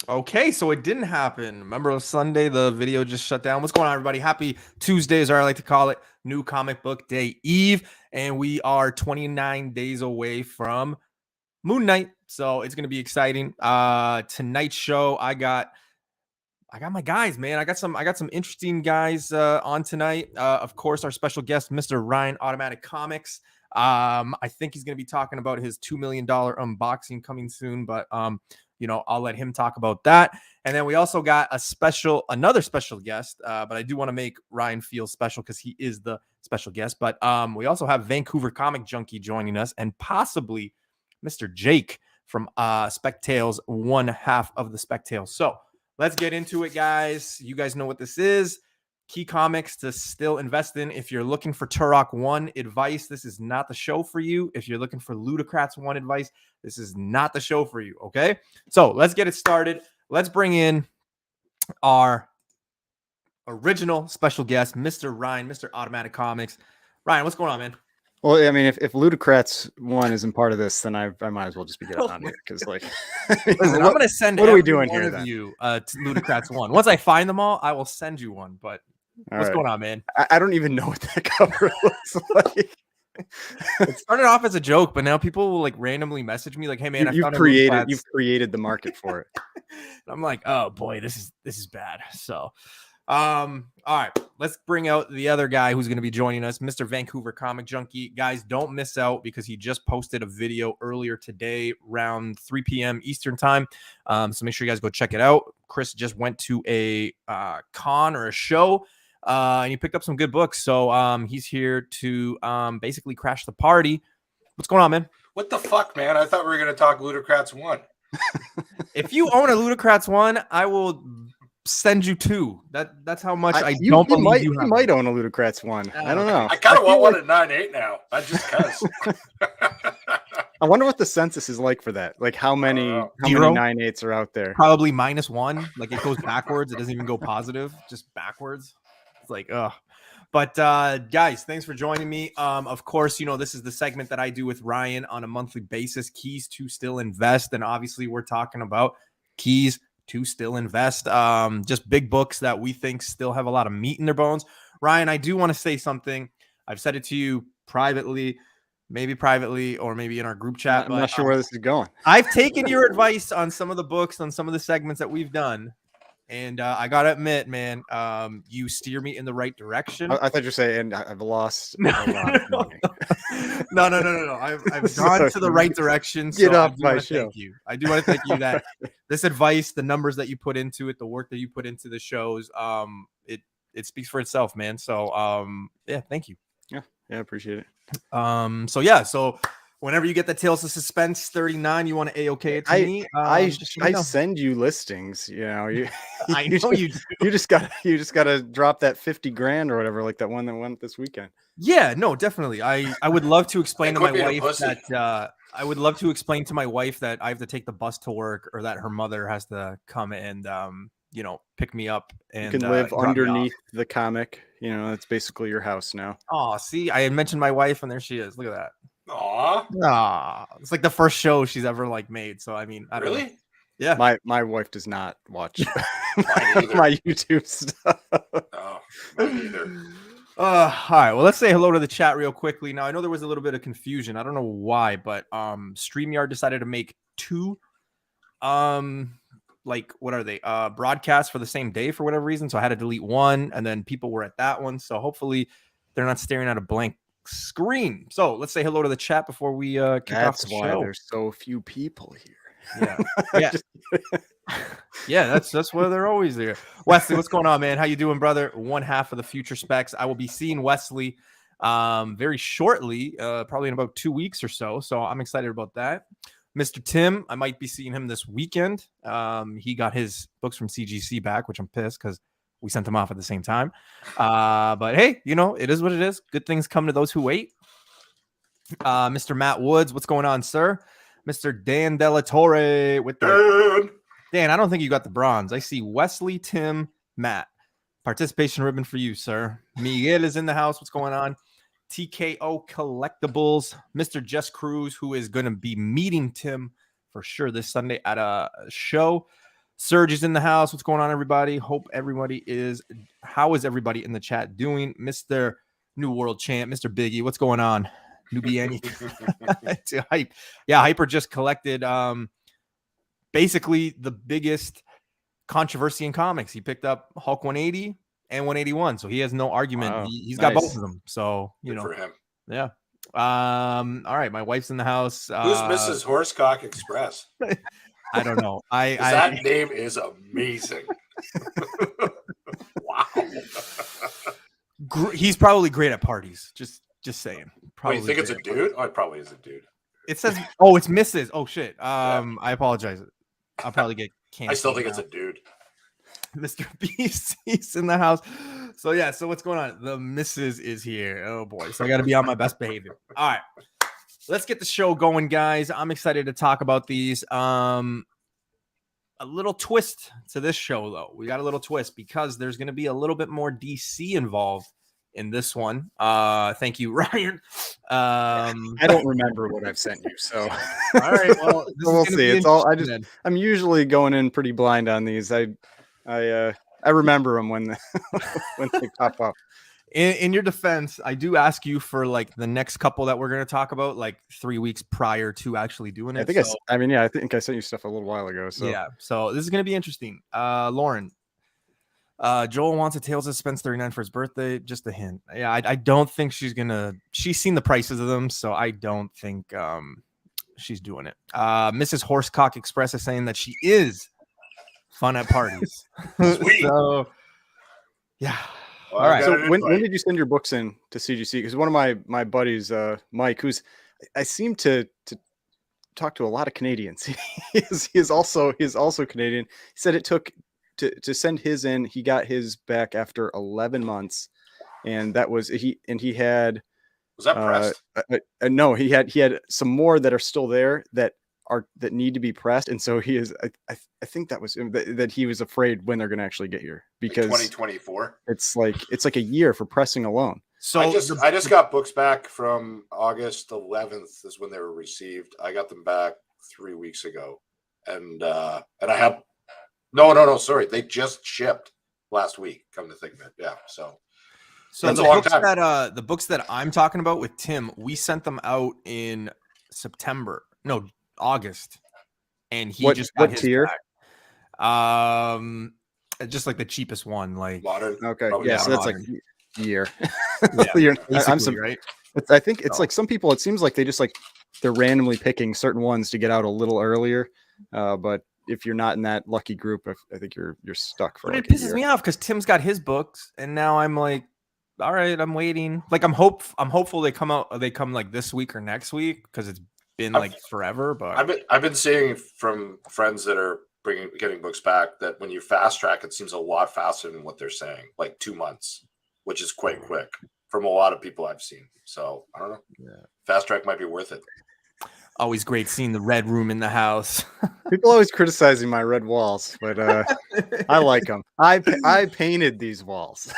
Okay, so it didn't happen. Remember Sunday, the video just shut down. What's going on, everybody? Happy Tuesday, as I like to call it, New Comic Book Day Eve. And we are 29 days away from Moon Knight. So it's gonna be exciting. Tonight's show, I got my guys, man. I got some interesting guys on tonight. Of course, our special guest, Mr. Ryan, Automatic Comics. I think he's going to be talking about his $2 million unboxing coming soon, but I'll let him talk about that. And then we also got another special guest, but I do want to make Ryan feel special because he is the special guest. But we also have Vancouver Comic Junkie joining us, and possibly Mr. Jake from Spectales, one half of the Spectales. So let's get into it, guys. You guys know what this is. Key comics to still invest in. If you're looking for Turok 1 advice, this is not the show for you. If you're looking for Ludocrats 1 advice, this is not the show for you, okay? So let's get it started. Let's bring in our original special guest, Mr. Ryan, Mr. Automatic Comics. Ryan, what's going on, man? Well, I mean, if Ludocrats 1 isn't part of this, then I might as well just be getting on here because, like, listen, I'm gonna send. What are we doing here, of then? you to Ludocrats 1. Once I find them all, I will send you one. But what's going on, man? I don't even know what that cover looks like. It started off as a joke, but now people will like randomly message me like, "Hey, man, you've created the market for it." I'm like, oh boy, this is bad. So. All right, let's bring out the other guy who's going to be joining us, Mr. Vancouver Comic Junkie. Guys, don't miss out because he just posted a video earlier today around 3 p.m. Eastern time. So make sure you guys go check it out. Chris just went to a con or a show, and he picked up some good books. So he's here to basically crash the party. What's going on, man? What the fuck, man? I thought we were going to talk Ludocrats 1. If you own a Ludocrats 1, I will send you 2. That's how much I don't believe you might own a Ludocrats 1. I don't know. I kind of want one at 9.8 now. I just cause. I wonder what the census is like for that. Like how many 9.8s are out there? Probably -1. Like it goes backwards. It doesn't even go positive, just backwards. It's like, ugh. But guys, thanks for joining me. Of course, this is the segment that I do with Ryan on a monthly basis, Keys to Still Invest. And obviously we're talking about keys to still invest, just big books that we think still have a lot of meat in their bones. Ryan, I do want to say something. I've said it to you privately, or maybe in our group chat. I'm not sure where this is going. I've taken your advice on some of the books, on some of the segments that we've done. And I got to admit, man, you steer me in the right direction. I thought you were saying I've lost a lot of money. No. I've gone to the right direction. Get off my show. Thank you. I do want to thank you that this advice, the numbers that you put into it, the work that you put into the shows, it speaks for itself, man. So yeah, thank you. Yeah, I appreciate it. So whenever you get the Tales of Suspense 39, you want to A-OK it to me. I send you listings. You I know you do. You just gotta drop that 50 grand or whatever, like that one that went this weekend. Yeah, no, definitely. I would love to explain to my wife that I would love to explain to my wife that I have to take the bus to work, or that her mother has to come and pick me up. And you can live underneath the comic. It's basically your house now. Oh, see, I had mentioned my wife, and there she is. Look at that. Aw. It's like the first show she's ever made. So I mean, I don't know. Yeah. My wife does not watch my YouTube stuff. No, not either. All right. Well, let's say hello to the chat real quickly. Now, I know there was a little bit of confusion. I don't know why, but StreamYard decided to make 2 what are they? Broadcasts for the same day for whatever reason. So I had to delete one, and then people were at that one. So hopefully they're not staring at a blank screen. So let's say hello to the chat before we kick off the show. That's why there's so few people here. Yeah. Yeah, that's why they're always there. Wesley, what's going on, man? How you doing, brother? One half of the Future Specs. I will be seeing Wesley very shortly, probably in about 2 weeks or so. So I'm excited about that. Mr. Tim, I might be seeing him this weekend. He got his books from CGC back, which I'm pissed because we sent them off at the same time. But hey, it is what it is. Good things come to those who wait. Mr. Matt Woods, what's going on, sir? Mr. Dan Delatorre with the Dan. I don't think you got the bronze. I see Wesley, Tim, Matt. Participation ribbon for you, sir. Miguel is in the house. What's going on? TKO Collectibles, Mr. Jess Cruz, who is going to be meeting Tim for sure this Sunday at a show. Serge is in the house. What's going on, everybody? How is everybody in the chat doing? Mr. New World Champ, Mr. Biggie, what's going on? Nubian to Hype. Yeah, Hyper just collected basically the biggest controversy in comics. He picked up Hulk 180 and 181, so he has no argument. Wow. He's got both of them. So, Good for him. Yeah. All right, my wife's in the house. Who's Mrs. Horsecock Express? I don't know. That name is amazing. Wow. He's probably great at parties. Just saying. Probably. You think it's a dude? Oh, it probably is a dude. It says, oh, it's Mrs. Oh shit. I apologize. I'll probably get canceled. I still think it's a dude. Mr. Beast, he's in the house. So yeah, so what's going on? The Mrs. is here. Oh boy. So I gotta be on my best behavior. All right. Let's get the show going, guys. I'm excited to talk about these. A little twist to this show, though. We got a little twist because there's going to be a little bit more DC involved in this one. Thank you, Ryan. I don't remember what I've sent you, so all right. Well, we'll see. It's all I'm usually going in pretty blind on these. I remember them when they pop up. In your defense, I do ask you for like the next couple that we're going to talk about, like 3 weeks prior to actually doing it. I think I think I sent you stuff a little while ago. So yeah, so this is going to be interesting. Lauren, Joel wants a Tales of Suspense 39 for his birthday. Just a hint. Yeah, I don't think she's seen the prices of them, so I don't think she's doing it. Mrs. Horsecock Express is saying that she is fun at parties. Sweet. So yeah. Well, all right. So when did you send your books in to CGC? Because one of my buddies, Mike, who's I seem to talk to a lot of Canadians. he is also Canadian. He said it took to send his in. He got his back after 11 months, and that was he had. Was that pressed? No, he had some more that are still there that need to be pressed, and so he is. I think that was that he was afraid when they're going to actually get here because 2024. It's like a year for pressing alone. So I just got books back from August 11th is when they were received. I got them back 3 weeks ago, and I have no sorry, they just shipped last week. Come to think of it, yeah. So that's a long time. The books that I'm talking about with Tim, we sent them out in August, and he just got his tier? Back. Just like the cheapest one, like modern. Okay, yeah, so that's modern. like year. Yeah, right. I think it's like some people. It seems like they're randomly picking certain ones to get out a little earlier. But if you're not in that lucky group, I think you're stuck for. But like it pisses me off because Tim's got his books, and now I'm like, all right, I'm waiting. Like I'm hopeful they come out. They come like this week or next week because it's been like forever. But I've been seeing from friends that are getting books back that when you fast track, it seems a lot faster than what they're saying, like 2 months, which is quite quick from a lot of people I've seen. So I don't know. Yeah. Fast track might be worth it. Always great seeing the red room in the house. People always criticizing my red walls, but I like them. I painted these walls.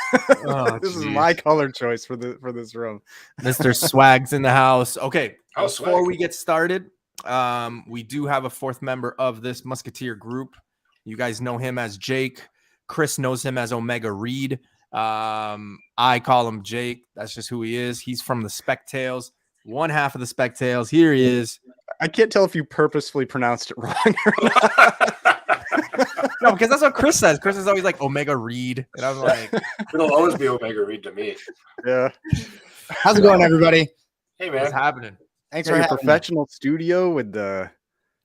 This is my color choice for this room. Mr. Swag's in the house. Okay, before we get started, we do have a fourth member of this Musketeer group. You guys know him as Jake. Chris knows him as Omega Reed. I call him Jake. That's just who he is. He's from the Spectales. One half of the Spectales. Here he is. I can't tell if you purposefully pronounced it wrong or not. No, because that's what Chris says. Chris is always like Omega Reed. And I'm like, it'll always be Omega Reed to me. Yeah. How's it going, everybody? Hey, man. What's happening? Thanks for having professional studio with the.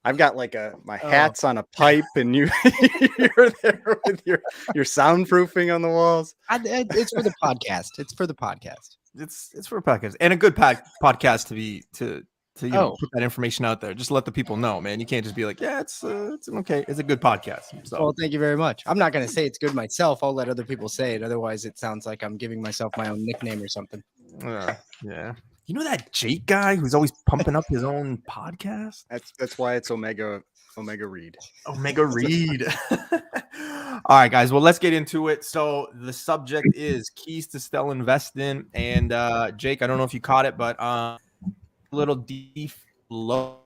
I've got like my hats on a pipe, and you're there with your soundproofing on the walls. It's for the podcast. It's for the podcast. It's for a podcast and a good podcast to put that information out there. Just let the people know, man. You can't just be like, yeah, it's okay. It's a good podcast. So. Well, thank you very much. I'm not going to say it's good myself. I'll let other people say it. Otherwise, it sounds like I'm giving myself my own nickname or something. Yeah. You know that Jake guy who's always pumping up his own podcast? That's why it's Omega Reed. Omega Reed. All right, guys. Well, let's get into it. So the subject is keys to still invest in. And Jake, I don't know if you caught it, but little deep low.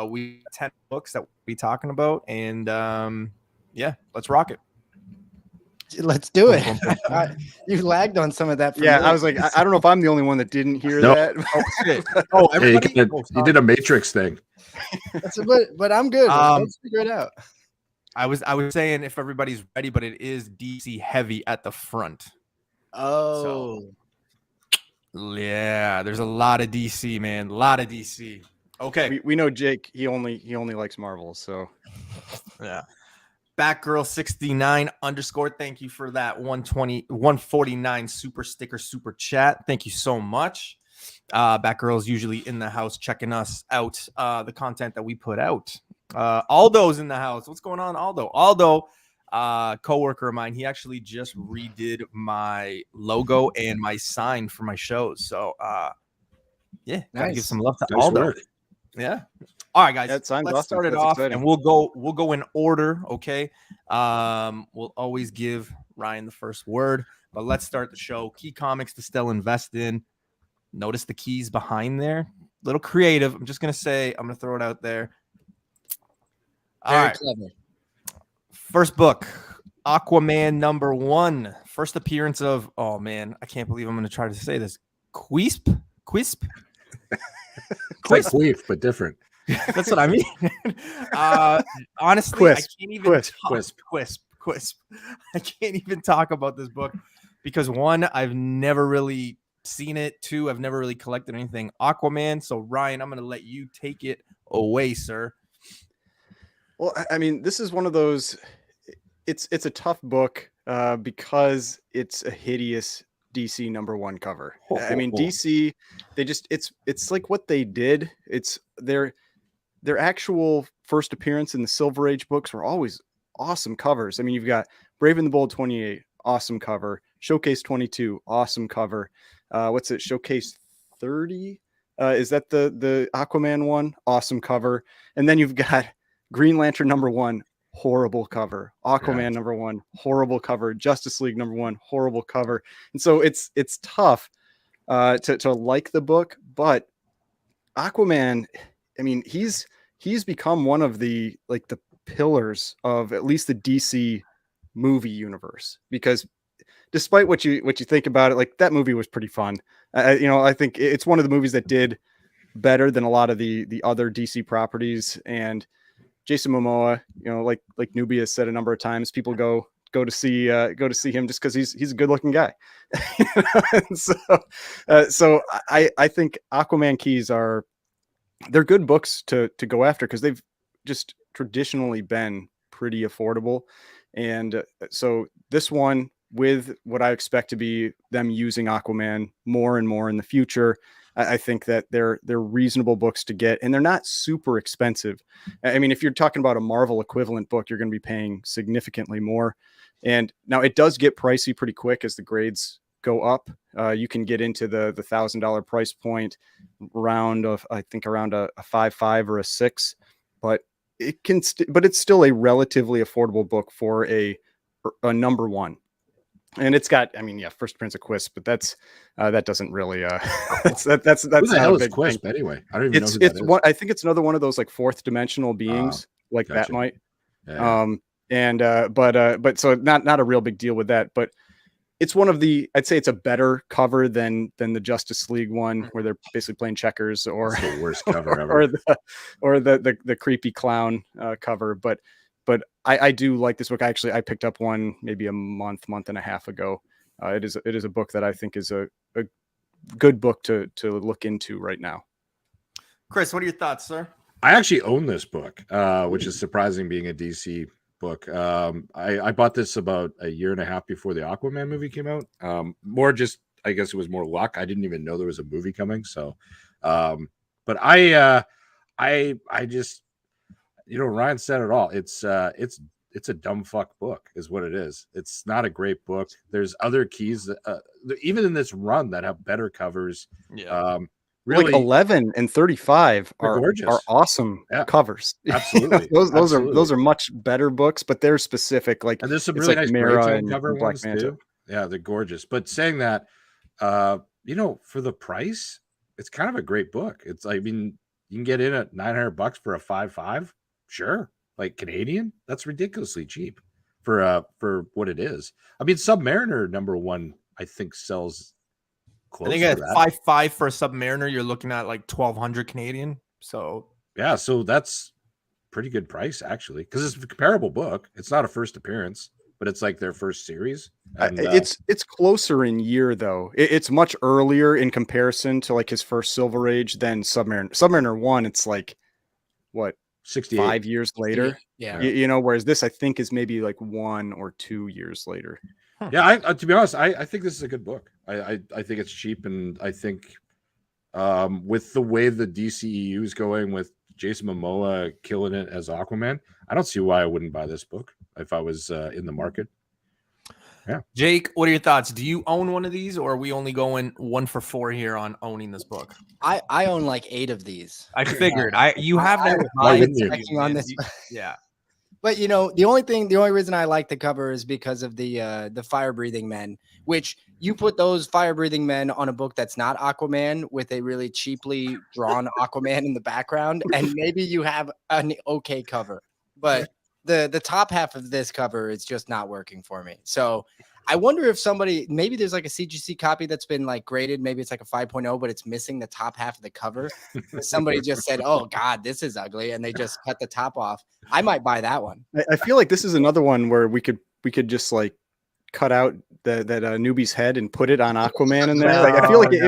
We have 10 books that we'll be talking about. And yeah, let's rock it. Let's do it. Boom, boom, boom. You lagged on some of that. For Yeah, me. I was like, I don't know if I'm the only one that didn't hear No. that. Oh shit! Oh, Yeah, everybody. you did a Matrix thing. but I'm good. Let's figure it out. I was saying if everybody's ready, but it is DC heavy at the front. Oh, Yeah, there's a lot of DC, man. A lot of DC. Okay. We know Jake. He only likes Marvel. So Yeah. Batgirl 69 _. Thank you for that 149 super sticker super chat. Thank you so much. Batgirl's usually in the house checking us out, the content that we put out. Aldo's in the house. What's going on, Aldo? Aldo, coworker of mine, he actually just redid my logo and my sign for my shows. So yeah, gotta give some love to Nice Aldo. work. Yeah. All right, guys. That sounds let's awesome. start it That's off, exciting. and we'll go in order. Okay. We'll always give Ryan the first word, but let's start the show. Key comics to still invest in. Notice the keys behind there. Little creative. I'm just gonna say. I'm gonna throw it out there. All very right. clever. First book, Aquaman #1. First appearance of. Oh man, I can't believe I'm gonna try to say this. Quisp. It's like Queef, but different. That's what I mean. Honestly, Quisp. I can't even Quisp. Quisp. I can't even talk about this book because one, I've never really seen it. Two, I've never really collected anything Aquaman. So Ryan, I'm going to let you take it away, sir. Well, I mean, this is one of those. It's a tough book because it's a hideous DC #1 cover. I mean, DC, they just it's like what they did. It's their actual first appearance in the Silver Age books were always awesome covers. I mean, you've got Brave and the Bold 28, awesome cover. Showcase 22, awesome cover. What's it? Showcase 30? Is that the Aquaman one? Awesome cover. And then you've got Green Lantern #1, horrible cover. Aquaman #1, horrible cover. Justice League #1, horrible cover. And so it's tough to like the book, but Aquaman, I mean, he's become one of the pillars of at least the DC movie universe, because despite what you think about it, like that movie was pretty fun. I think it's one of the movies that did better than a lot of the other DC properties. And Jason Momoa, like Nubia said a number of times, people go to see him just because he's a good looking guy. So I think Aquaman keys they're good books to go after because they've just traditionally been pretty affordable. And so this one, with what I expect to be them using Aquaman more and more in the future, I think that they're reasonable books to get, and they're not super expensive. I mean, if you're talking about a Marvel equivalent book, you're going to be paying significantly more. And now it does get pricey pretty quick as the grades go up. You can get into the $1,000 price point around a 5.5 or a 6, but it can but it's still a relatively affordable book for a #1. And it's got, I mean, first appearance of Quisp, but that doesn't really that's Who the not hell a is big Quisp thing. anyway? I don't even know who that It's is. one, I think it's another one of those like fourth dimensional beings like gotcha. that might. Yeah. But so not a real big deal with that, but it's one of I'd say it's a better cover than the Justice League one where they're basically playing checkers, or It's the worst cover ever. or the creepy clown cover. But I do like this book. I picked up one maybe a month and a half ago. It is a book that I think is a good book to look into right now. Chris, what are your thoughts, sir? I actually own this book, which is surprising being a DC book. I bought this about a year and a half before the Aquaman movie came out. More just, I guess it was more luck. I didn't even know there was a movie coming. So, but I just, Ryan said it all. It's a dumb fuck book is what it is. It's not a great book. There's other keys, even in this run, that have better covers. Yeah. Really, like 11 and 35 are gorgeous. Are awesome covers. Absolutely. those are much better books, but they're specific. Like, and there's some it's really like nice Mara gray and cover Black ones Manta. too. Yeah, they're gorgeous. But saying that, for the price, it's kind of a great book. It's, I mean, you can get in at $900 for a 5.5. Sure. Like Canadian, that's ridiculously cheap. for what it is. I mean, Submariner #1, I think sells I close think to at that. 5.5 for a Submariner, you're looking at like 1,200 Canadian. So Yeah, so that's pretty good price actually, because it's a comparable book. It's not a first appearance, but it's like their first series. And It's closer in year though. It's much earlier in comparison to like his first Silver Age than Submariner. Submariner 1, it's like what 68. 5 years later. Yeah. You know, whereas this I think is maybe like 1 or 2 years later. Yeah, I to be honest, I think this is a good book. I think it's cheap, and I think with the way the DCEU is going with Jason Momoa killing it as Aquaman, I don't see why I wouldn't buy this book if I was in the market. Yeah. Jake, what are your thoughts? Do you own one of these, or are we only going 1 for 4 here on owning this book? I own like 8 of these. I figured. You have I that was Why vibe wouldn't to you? checking on man. this. Yeah. But you know, the only reason I like the cover is because of the fire breathing men, which you put those fire breathing men on a book that's not Aquaman with a really cheaply drawn Aquaman in the background, and maybe you have an okay cover. But the top half of this cover is just not working for me. So I wonder if maybe there's like a CGC copy that's been like graded, maybe it's like a 5.0, but it's missing the top half of the cover. Somebody just said, "Oh God, this is ugly," and they just cut the top off. I might buy that one. I feel like this is another one where we could just like cut out that newbie's head and put it on Aquaman in there. Like I feel like it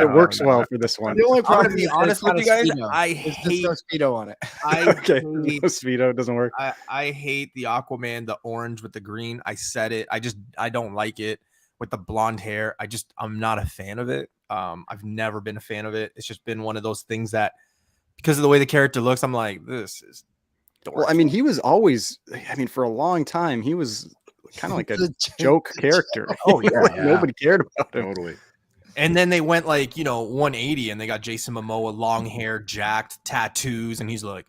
works well for this one. The only I'm gonna problem be is honest with you guys. I There's hate. no Speedo on it. I Okay, hate no Speedo doesn't work. I hate the Aquaman, the orange with the green. I said it. I don't like it with the blonde hair. I'm not a fan of it. I've never been a fan of it. It's just been one of those things that because of the way the character looks, I'm like, this is dorky. Well, I mean, he was always, for a long time, he was kind of like a joke character. Oh, yeah, Like, yeah. nobody cared about him. Totally. And then they went like, 180 and they got Jason Momoa, long hair, jacked, tattoos, and he's like,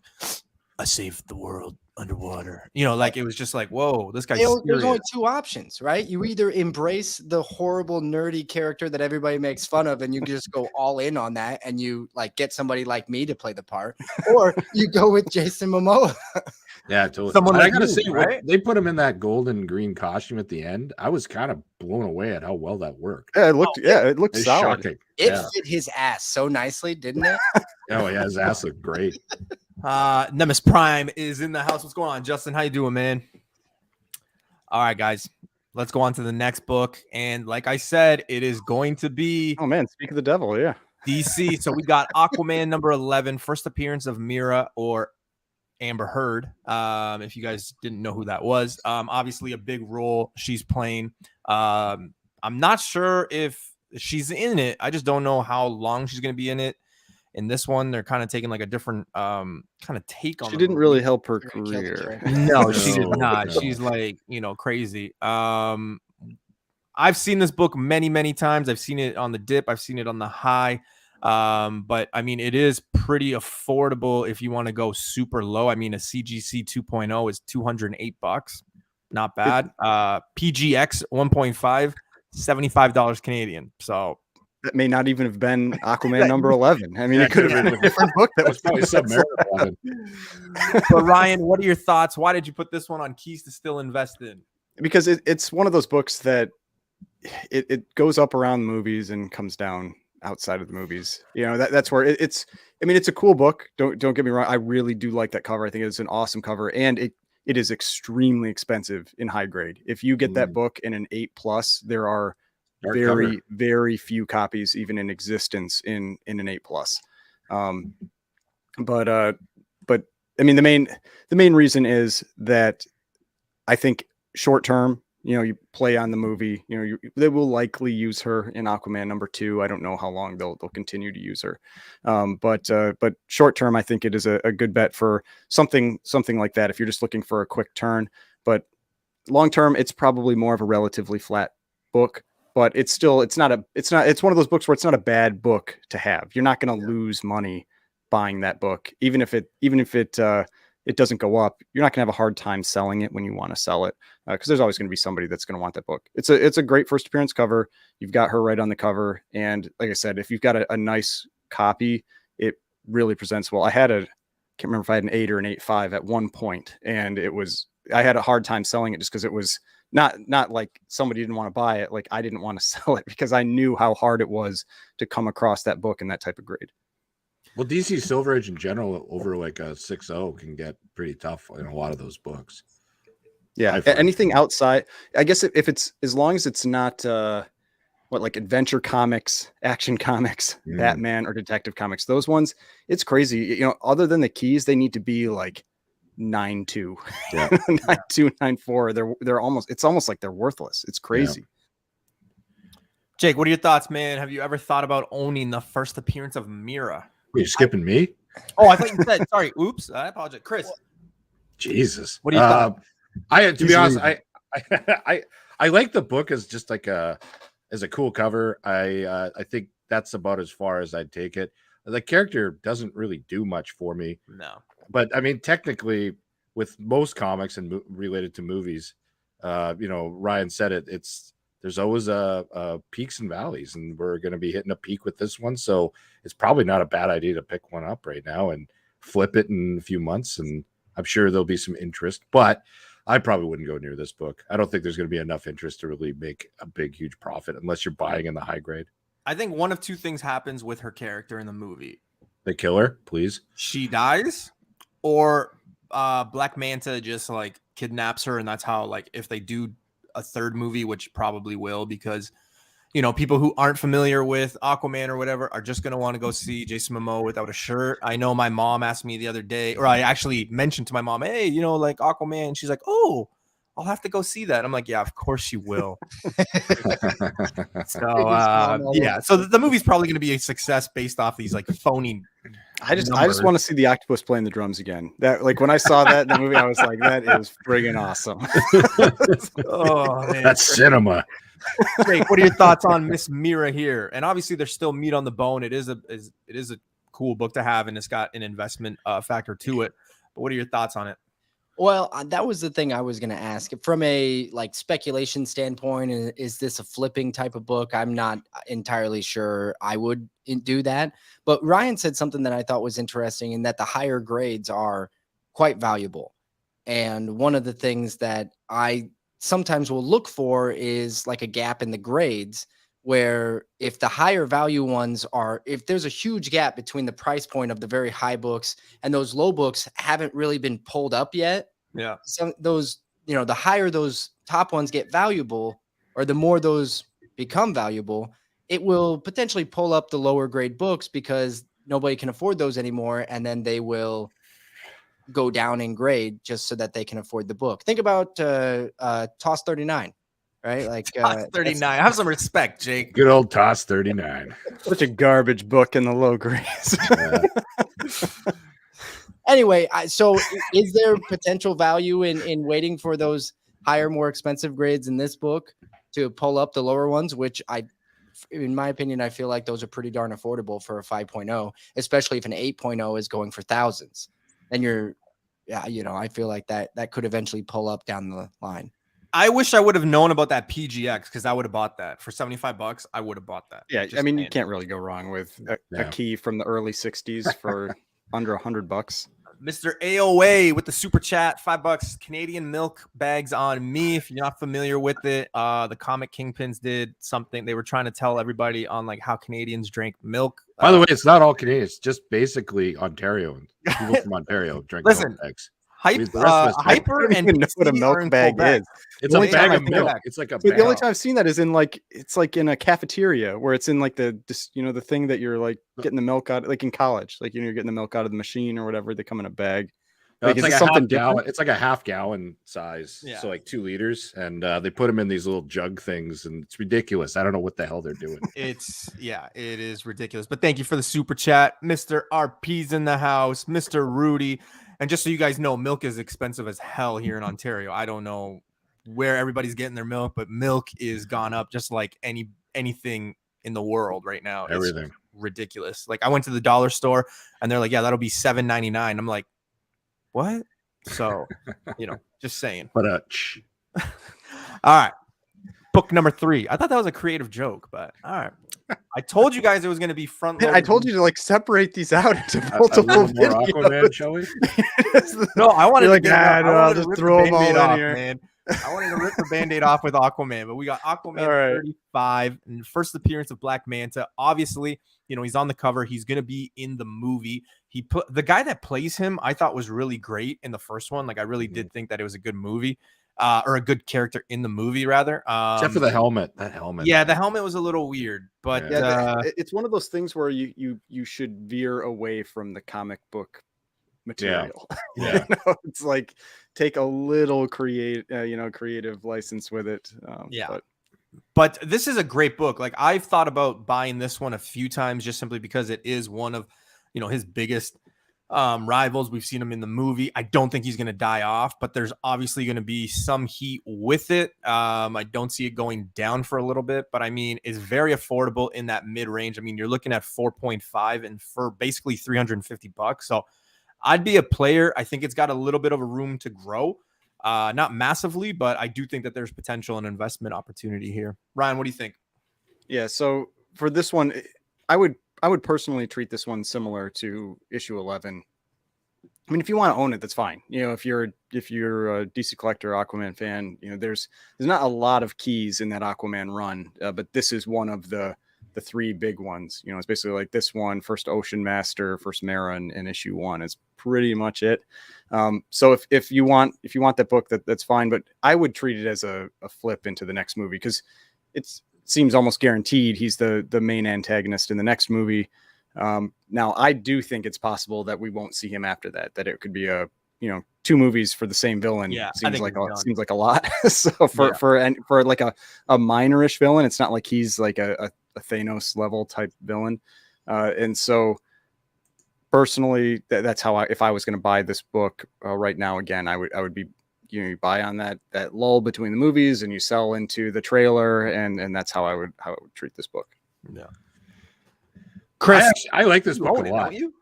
I saved the world underwater. Like it was just like, whoa, this guy's There's only serious. 2 options, right? You either embrace the horrible nerdy character that everybody makes fun of and you just go all in on that and you like get somebody like me to play the part, or you go with Jason Momoa. Yeah, totally. Someone And I like gotta you, say, right? when they put him in that golden green costume at the end, I was kind of blown away at how well that worked. Yeah, it looked It's solid. shocking. It Yeah. fit his ass so nicely, didn't it? Oh yeah, his ass looked great. Nemesis Prime is in the house. What's going on, Justin? How you doing, man? All right, guys, let's go on to the next book. And like I said, it is going to be Oh man, speak of the devil, yeah. DC. So we got Aquaman #11, first appearance of Mira or Amber Heard. If you guys didn't know who that was, obviously a big role she's playing. I'm not sure if she's in it. I just don't know how long she's going to be in it. In this one, they're kind of taking like a different kind of take on. She the didn't movie. really help her Killed the career. character. No, she did No, not. no. She's like, crazy. I've seen this book many, many times. I've seen it on the dip. I've seen it on the high. But I mean, it is pretty affordable if you want to go super low. I mean, a CGC 2.0 is $208. Not bad. PGX 1.5, $75 Canadian. So That may not even have been Aquaman #11. I mean, Yeah, it could have been a different book that was Probably Submariner 11. but Ryan, what are your thoughts? Why did you put this one on Keys to Still Invest In? because it's one of those books that it goes up around movies and comes down outside of the movies. That's where it's a cool book. Don't get me wrong. I really do like that cover. I think it's an awesome cover, and it is extremely expensive in high grade. If you get that book in an 8+, there are Dark very, cover. very few copies even in existence in an 8+. But I mean, the main reason is that I think short term, you play on the movie, they will likely use her in Aquaman #2. I don't know how long they'll continue to use her. But short term, I think it is a good bet for something like that. If you're just looking for a quick turn, but long term, it's probably more of a relatively flat book, but it's one of those books where it's not a bad book to have. You're not going to lose money buying that book. Even if it doesn't go up, you're not gonna have a hard time selling it when you want to sell it, because there's always going to be somebody that's going to want that book. It's a great first appearance cover. You've got her right on the cover, and like I said, if you've got a nice copy, it really presents well. I can't remember if I had an 8 or an 8.5 at one point, and it was I had a hard time selling it just because it was not like somebody didn't want to buy it. Like I didn't want to sell it because I knew how hard it was to come across that book in that type of grade. Well, DC Silver Age in general over like a 6.0 can get pretty tough in a lot of those books. Yeah, anything outside, I guess if it's, as long as it's not like adventure comics, action comics, Batman or detective comics, those ones, it's crazy. You know, other than the keys, they need to be like 9.2, 9.2, 9.4. They're almost, it's almost like they're worthless. It's crazy. Yeah. Jake, what are your thoughts, man? Have you ever thought about owning the first appearance of Mira? Wait, you're skipping me? Oh, I thought you said, sorry. Oops. I apologize. Chris. Jesus. What do you thought? To be honest, I like the book as just like as a cool cover. I think that's about as far as I'd take it. The character doesn't really do much for me. No. But I mean, technically, with most comics and related to movies, you know, Ryan said it. There's always a peaks and valleys, and we're going to be hitting a peak with this one. So it's probably not a bad idea to pick one up right now and flip it in a few months. And I'm sure there'll be some interest, but I probably wouldn't go near this book. I don't think there's going to be enough interest to really make a big, huge profit unless you're buying in the high grade. I think one of two things happens with her character in the movie. They kill her, please. She dies, or Black Manta just like kidnaps her, and that's how, like, if they do a third movie, which probably will, because you know, people who aren't familiar with Aquaman or whatever are just going to want to go see Jason Momoa without a shirt. I know my mom asked me the other day, or I actually mentioned to my mom, hey, you know, like Aquaman. She's like, oh, I'll have to go see that. I'm like, yeah, of course you will. So yeah, so the movie's probably going to be a success based off these like phony. I just want to see the octopus playing the drums again. That, like, when I saw that in the movie, I was like, that is friggin' awesome. Oh, man. That's cinema. Jake, what are your thoughts on Miss Mira here? And obviously, there's still meat on the bone. It is a cool book to have, and it's got an investment factor to it. But what are your thoughts on it? Well, that was the thing I was going to ask. From a like speculation standpoint, is this a flipping type of book? I'm not entirely sure I would do that. But Ryan said something that I thought was interesting, in that the higher grades are quite valuable. And one of the things that I sometimes will look for is like a gap in the grades, where if the higher value ones if there's a huge gap between the price point of the very high books and those low books haven't really been pulled up yet. Yeah. Some those, you know, the higher those top ones get valuable, or the more those become valuable, it will potentially pull up the lower grade books because nobody can afford those anymore. And then they will go down in grade just so that they can afford the book. Think about Toss 39, right? Like Toss 39. Have some respect, Jake. Good old Toss 39. Such a garbage book in the low grades. Anyway, so is there potential value in waiting for those higher, more expensive grades in this book to pull up the lower ones, which in my opinion, I feel like those are pretty darn affordable for a 5.0, especially if an 8.0 is going for thousands. Then I feel like that could eventually pull up down the line. I wish I would have known about that PGX, because I would have bought that for $75. I would have bought that. Yeah, I mean, you can't really go wrong with a key from the early 60s for under $100. Mr. AOA with the super chat, $5. Canadian milk bags on me. If you're not familiar with it, the comic Kingpins did something. They were trying to tell everybody on like how Canadians drank milk. By the way, it's not all Canadian. It's just basically Ontario, and people from Ontario drink milk bags. Hyper and know what a milk bag is. It's a bag of milk. It's like a bag. The only time I've seen that is in it's like in a cafeteria, where it's in like the thing that you're like getting the milk out, like in college, like you're getting the milk out of the machine or whatever. They come in a bag. No, like, it's like something different? It's like a half gallon size, so like 2 liters, and they put them in these little jug things, and it's ridiculous. I don't know what the hell they're doing. It is ridiculous. But thank you for the super chat, Mr. RP's in the house, Mr. Rudy. And just so you guys know, milk is expensive as hell here in Ontario. I don't know where everybody's getting their milk, but milk is gone up just like anything in the world right now. Everything. It's ridiculous. Like, I went to the dollar store and they're like, yeah, that'll be $7.99. I'm like, what? So, just saying. But all right. Book number 3. I thought that was a creative joke, but all right. I told you guys it was going to be front. Man, I told you to like separate these out into A multiple little more videos. Aquaman, shall we? No, I wanted You're to like, get "Ah, it no, out. I I'll wanted to just rip throw the 'em all Band-Aid in off, here." man. I wanted to rip the Band-Aid off with Aquaman, but we got Aquaman All right. 35 and first appearance of Black Manta. Obviously, you know, he's on the cover. He's going to be in the movie. He put the guy that plays him, I thought was really great in the first one. Like I really did think that it was a good movie, or a good character in the movie rather. Except for the helmet. That helmet. Yeah, the helmet was a little weird, but Yeah, it's one of those things where you should veer away from the comic book material. Yeah. You know, it's like take a little creative license with it. Yeah. But this is a great book. Like I've thought about buying this one a few times just simply because it is one of, you know, his biggest rivals. We've seen him in the movie. I don't think he's going to die off, but there's obviously going to be some heat with it. I don't see it going down for a little bit, but I mean, it's very affordable in that mid range. I mean, you're looking at 4.5 and for basically $350. So I'd be a player. I think it's got a little bit of a room to grow. Not massively, but I do think that there's potential and investment opportunity here. Ryan, what do you think? Yeah. So for this one, I would personally treat this one similar to issue 11. I mean, if you want to own it, that's fine. You know, if you're a DC collector, Aquaman fan, you know, there's not a lot of keys in that Aquaman run, but this is one of the three big ones. You know, it's basically like this one, first Ocean Master, first Mara, and issue 1 is pretty much it. So if you want that book, that's fine. But I would treat it as a flip into the next movie because it seems almost guaranteed he's the main antagonist in the next movie. Now I do think it's possible that we won't see him after that. That it could be a 2 movies for the same villain. Yeah, seems like a lot. So for like a minorish villain, it's not like he's like a Thanos level type villain. And so personally, that's how if I was going to buy this book right now, again, I would be, you buy on that lull between the movies and you sell into the trailer. And that's how I would treat this book. Yeah. Chris, I like this book own a it, lot. don't you?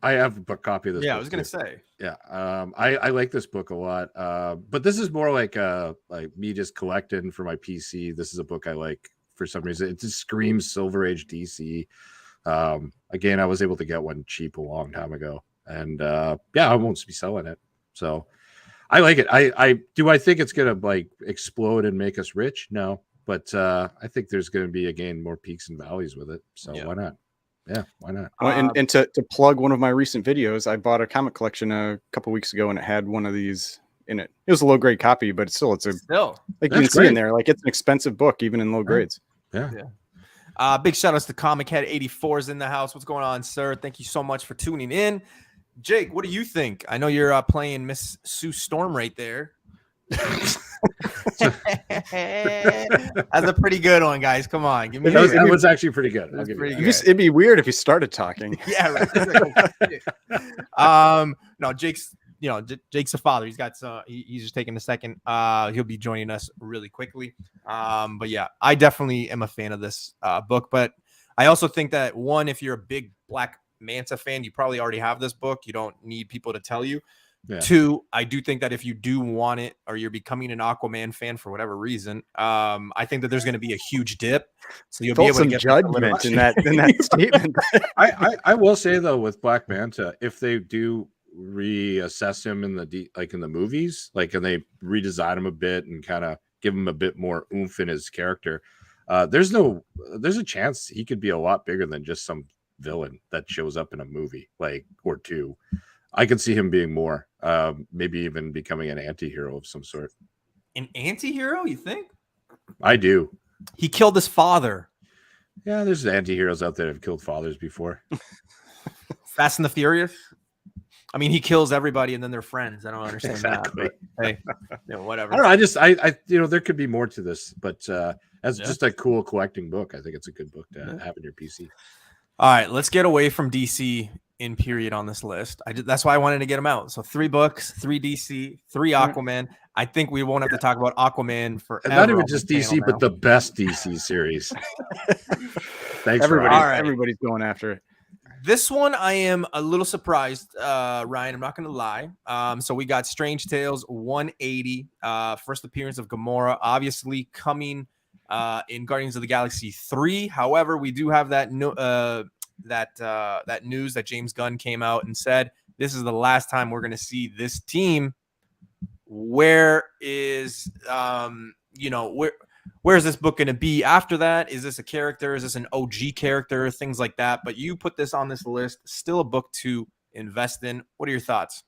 I have a copy of this. Yeah, book I was going to too. say. Yeah. I like this book a lot. But this is more like me just collecting for my PC. This is a book I like for some reason. It just screams Silver Age DC. Again, I was able to get one cheap a long time ago. And I won't be selling it. So I like it. I think it's gonna like explode and make us rich? No. But I think there's gonna be again more peaks and valleys with it. So why not? Yeah, why not? Well, and to plug one of my recent videos, I bought a comic collection a couple weeks ago, and it had one of these in it. It was a low grade copy, but it's like you can see in there, like it's an expensive book, even in low grades. Yeah. Big shout outs to Comic Head 84 is in the house. What's going on, sir? Thank you so much for tuning in. Jake, what do you think? I know you're playing Miss Sue Storm right there. That's a pretty good one, guys. Come on, give me that was actually pretty good. It'd be weird if he started talking. Yeah, right. No, Jake's a father. He's got he's just taking a second. He'll be joining us really quickly. But yeah, I definitely am a fan of this book. But I also think that one, if you're a big Black Manta fan, you probably already have this book. You don't need people to tell you. Yeah. 2, I do think that if you do want it or you're becoming an Aquaman fan for whatever reason, I think that there's going to be a huge dip. So you'll be able to get judgment in that statement. I will say though, with Black Manta, if they do reassess him in the movies, like, and they redesign him a bit and kind of give him a bit more oomph in his character, there's a chance he could be a lot bigger than just some villain that shows up in a movie or 2. I could see him being more, maybe even becoming an anti-hero of some sort. An anti-hero, you think? I do. He killed his father. Yeah, there's anti-heroes out there that have killed fathers before. Fast and the Furious? I mean, he kills everybody and then they're friends. I don't understand that. But, hey, whatever. I don't know. I there could be more to this, but as just a cool collecting book, I think it's a good book to have in your PC. All right, let's get away from DC in period on this list. That's why I wanted to get them out. So 3 books, 3 DC, 3 Aquaman. I think we won't have to talk about Aquaman forever. And not even just DC, but the best DC series. Thanks, everybody's going after it. This one, I am a little surprised, Ryan. I'm not going to lie. So we got Strange Tales 180, first appearance of Gamora, obviously coming in Guardians of the Galaxy 3. However, we do have that that news that James Gunn came out and said this is the last time we're going to see this team. Where is where is this book going to be after that? Is this a character? Is this an OG character? Things like that. But you put this on this list. Still a book to invest in. What are your thoughts?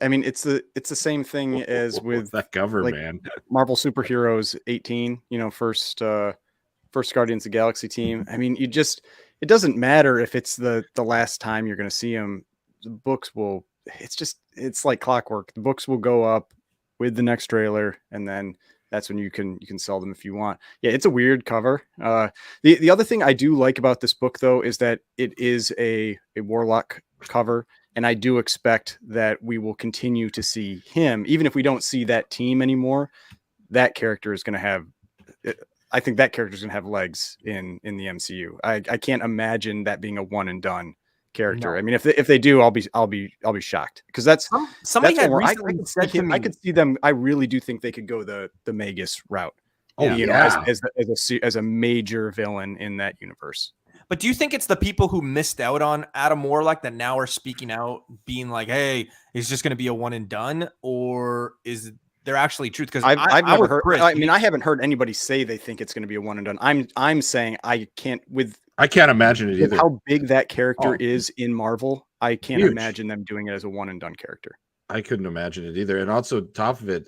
I mean, it's the same thing as with that cover, like, man. Marvel Superheroes 18. First Guardians of the Galaxy team. I mean, it doesn't matter if it's the last time you're going to see them. The books will. It's like clockwork. The books will go up with the next trailer, and then that's when you can sell them if you want. Yeah, it's a weird cover. The other thing I do like about this book, though, is that it is a Warlock cover, and I do expect that we will continue to see him, even if we don't see that team anymore. That character is going to have. I think that character is going to have legs in the MCU. I can't imagine that being a one and done character. No. I mean, if they do, I'll be shocked, because that's somebody that's had where recently said to me, I could see them. I really do think they could go the Magus route. Oh, as a major villain in that universe. But do you think it's the people who missed out on Adam Warlock that now are speaking out, being like, "Hey, it's just going to be a one and done," or is there actually truth? Because I've never heard. Chris, I mean, I haven't heard anybody say they think it's going to be a one and done. I'm saying I can't imagine it either. How big that character is in Marvel, I can't Huge. imagine them doing it as a one and done character. I couldn't imagine it either. And also, top of it,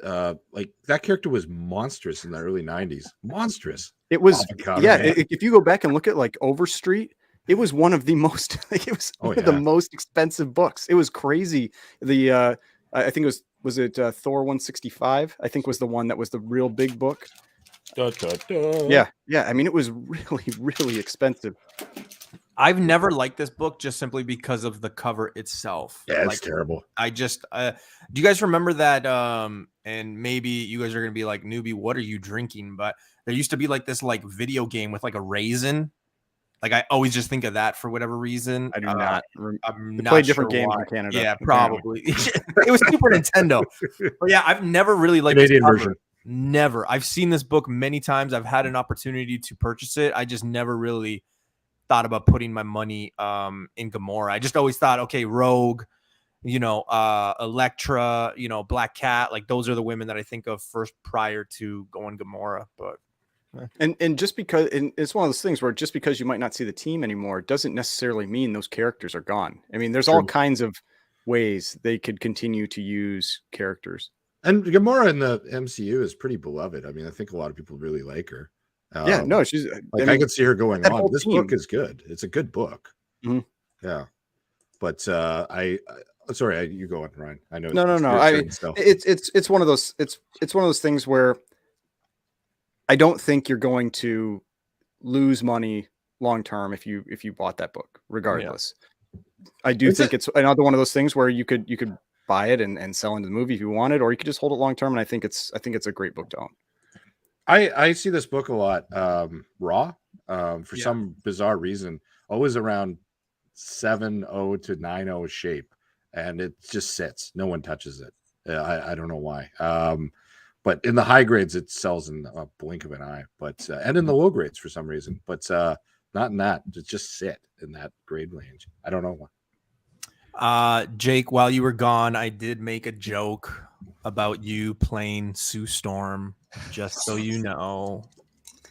like that character was monstrous in the early 90s. Monstrous. It was, Avocado, yeah. man. If you go back and look at like Overstreet, it was one of the most. It was one of the most expensive books. It was crazy. The I think it was it Thor 165? I think was the one that was the real big book. Yeah. I mean, it was really, really expensive. I've never liked this book just simply because of the cover itself. Yeah, it's like, terrible. I just do you guys remember that? And maybe you guys are gonna be like, newbie, what are you drinking? But there used to be like this like video game with like a raisin. Like I always just think of that for whatever reason. I do not. I'm They not play sure different games why. in Canada. Yeah, apparently. probably. It was Super Nintendo. But yeah, I've never really liked this Canadian cover. version. Never. I've seen this book many times. I've had an opportunity to purchase it. I just never really thought about putting my money in Gamora. I just always thought, okay, Rogue, Elektra, Black Cat, like those are the women that I think of first prior to going Gamora. But and just because it's one of those things where just because you might not see the team anymore doesn't necessarily mean those characters are gone. I mean, there's all kinds of ways they could continue to use characters. And Gamora in the MCU is pretty beloved. I mean, I think a lot of people really like her. Yeah, no, she's like, I could see her going on. This team. book is good. It's a good book. Mm-hmm. Yeah, but I sorry, you go on, Ryan. I know. No. It's one of those. It's one of those things where I don't think you're going to lose money long term if you bought that book, regardless. Yeah. I do think it's another one of those things where you could buy it and sell into the movie if you wanted, or you could just hold it long term. And I think it's a great book to own. I see this book a lot raw for some bizarre reason, always around 7.0 to 9.0 shape, and it just sits. No one touches it. I don't know why. But in the high grades, it sells in a blink of an eye. But and in the low grades for some reason, but not in that. It just sit in that grade range. I don't know why. Jake, while you were gone, I did make a joke about you playing Sue Storm, just so you know.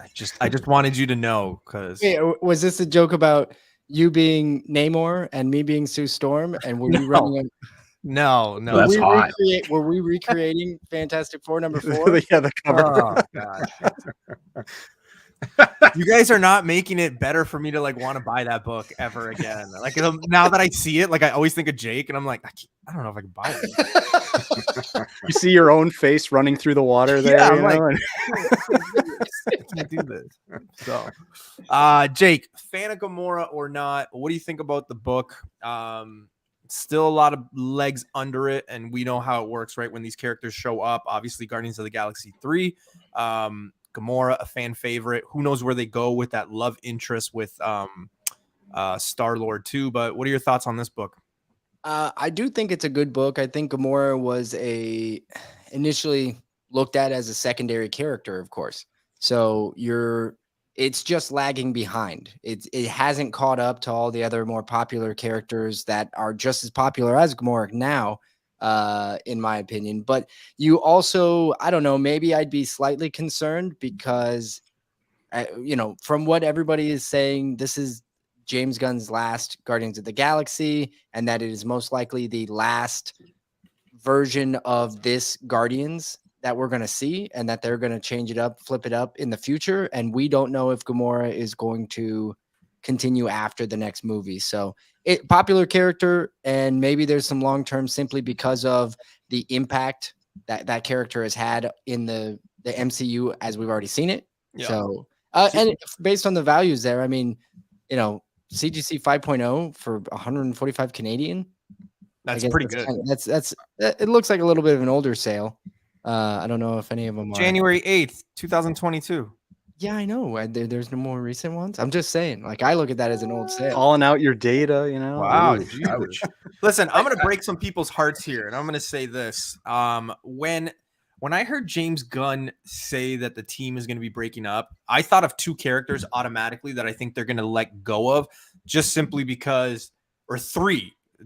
I just wanted you to know, because was this a joke about you being Namor and me being Sue Storm? And were you running No, that's hot. Were we recreating Fantastic Four number 4? Yeah, the cover. Oh, gosh. You guys are not making it better for me to like want to buy that book ever again. Like now that I see it, like I always think of Jake, and I'm like, I don't know if I can buy it. You see your own face running through the water there. Yeah, I'm like, I can't do this. So, Jake, fan of Gamora or not? What do you think about the book? Still a lot of legs under it, and we know how it works, right? When these characters show up, obviously Guardians of the Galaxy 3. Gamora, a fan favorite. Who knows where they go with that love interest with Star-Lord too. But what are your thoughts on this book? I do think it's a good book. I think Gamora was initially looked at as a secondary character, of course. So it's just lagging behind. It hasn't caught up to all the other more popular characters that are just as popular as Gamora now, in my opinion. But you also, I don't know, maybe I'd be slightly concerned because, from what everybody is saying, this is James Gunn's last Guardians of the Galaxy, and that it is most likely the last version of this Guardians that we're going to see, and that they're going to change it up, flip it up in the future. And we don't know if Gamora is going to continue after the next movie. So popular character, and maybe there's some long-term simply because of the impact that character has had in the MCU as we've already seen it. Yeah. So, and based on the values there, I mean, CGC 5.0 for 145 Canadian. That's pretty good. It looks like a little bit of an older sale. I don't know if any of them are January 8th, 2022. Yeah, I know. There's no more recent ones. I'm just saying, like, I look at that as an old sale. Calling out your data, Wow. Ooh, ouch. Listen, I'm going to break some people's hearts here, and I'm going to say this. When I heard James Gunn say that the team is going to be breaking up, I thought of two characters automatically that I think they're going to let go of, just simply because, or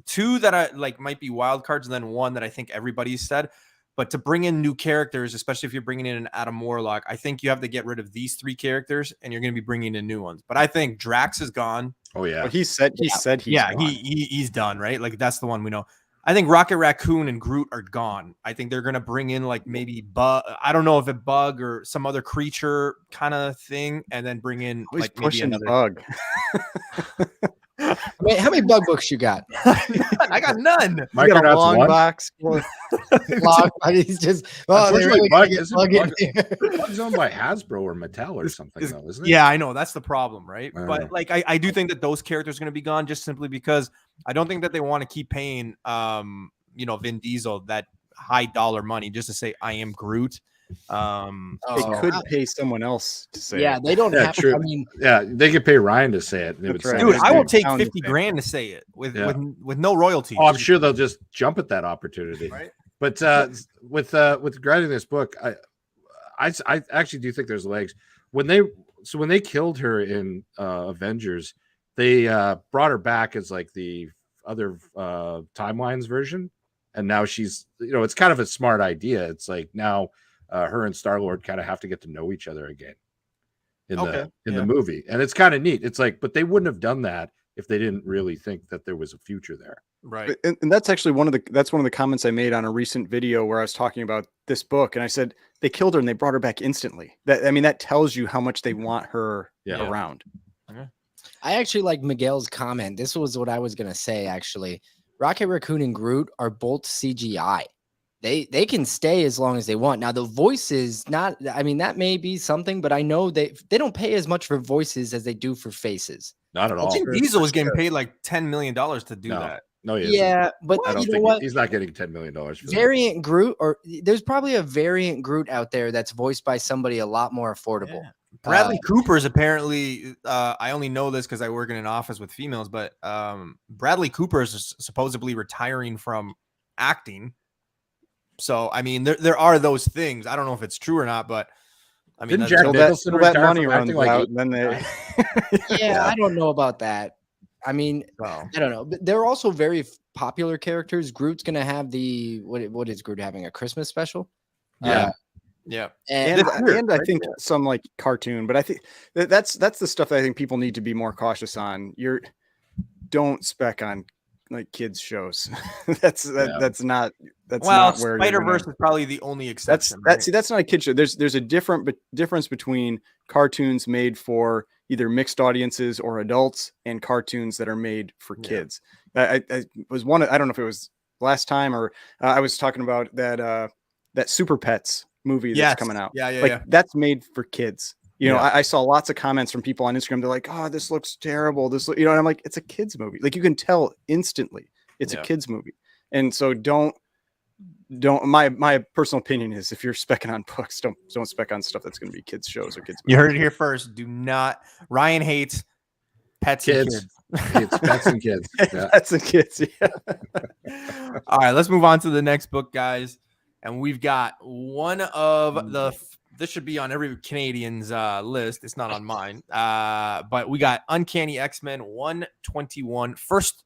two that I like might be wild cards, and then one that I think everybody's said. But to bring in new characters, especially if you're bringing in an Adam Warlock, I think you have to get rid of these three characters, and you're going to be bringing in new ones. But I think Drax is gone. Oh yeah, but he said he's gone. He's done, right? Like that's the one we know. I think Rocket Raccoon and Groot are gone. I think they're going to bring in like maybe Bug. I don't know if it Bug or some other creature kind of thing, and then bring in He's like maybe pushing another Bug. Wait, how many bug books you got? I got none. You got a Micronauts long one. box. He's just they're Unfortunately, really Bug gonna get isn't Bug in Bug- here. Bug's owned by Hasbro or Mattel or something, though, isn't it? Yeah, I know that's the problem, right? I But know. like, I do think that those characters are going to be gone just simply because I don't think that they want to keep paying, Vin Diesel that high dollar money just to say I am Groot. They could pay someone else to say Yeah, it. they don't Yeah, have. true. I mean, Yeah, they could pay Ryan to say it. And it would That's right. sound dude, like I will they- take Sound 50 effect. grand to say it with Yeah. with no royalties. Oh, I'm sure they'll just jump at that opportunity. Right. But with writing this book, I actually do think there's legs. When they killed her in Avengers, they brought her back as like the other timelines version, and now she's it's kind of a smart idea. It's like now her and Star-Lord kind of have to get to know each other again in the movie, and it's kind of neat. It's like, but they wouldn't have done that if they didn't really think that there was a future there. Right. And that's actually one of the comments I made on a recent video where I was talking about this book, and I said they killed her and they brought her back instantly. That tells you how much they want her around. I actually like Miguel's comment. This was what I was gonna say. Actually, Rocket Raccoon and Groot are both CGI. They can stay as long as they want. Now the voices, not. I mean, that may be something, but I know they don't pay as much for voices as they do for faces. Not at all. Vin Diesel was getting paid like $10 million to do that. No, he isn't. Yeah, but I don't you know think what? he's not getting $10 million for that. Variant Groot, or there's probably a variant Groot out there that's voiced by somebody a lot more affordable. Yeah. Bradley Cooper is apparently, I only know this because I work in an office with females, but Bradley Cooper is supposedly retiring from acting. So, I mean, there are those things. I don't know if it's true or not, but I mean, Didn't Jack Nicholson Till that retire money from runs acting like out, eight- and then they Yeah, I don't know about that. I mean, I don't know. But they're also very popular characters. Groot's gonna have the what is Groot having, a Christmas special? Yeah. yeah. And and I think some like cartoon, but I think that's the stuff that I think people need to be more cautious on. Don't spec on like kids shows. that's not where Spider-Verse is probably the only exception. that's not a kid show. There's a difference between cartoons made for either mixed audiences or adults and cartoons that are made for kids. I was I don't know if it was last time or I was talking about that Super Pets movie that's coming out. Yeah. That's made for kids. I saw lots of comments from people on Instagram. They're like, "Oh, this looks terrible." And I'm like, "It's a kids movie. Like you can tell instantly it's a kids movie." And so don't. My personal opinion is if you're specking on books, don't spec on stuff that's going to be kids shows or kids movies. You heard it here first. Do not. Ryan hates pets Kids. and kids. It's pets and kids. Yeah. That's a kids. Yeah. All right, let's move on to the next book, guys. And we've got one of the this should be on every Canadian's list. It's not on mine. But we got Uncanny X-Men 121. First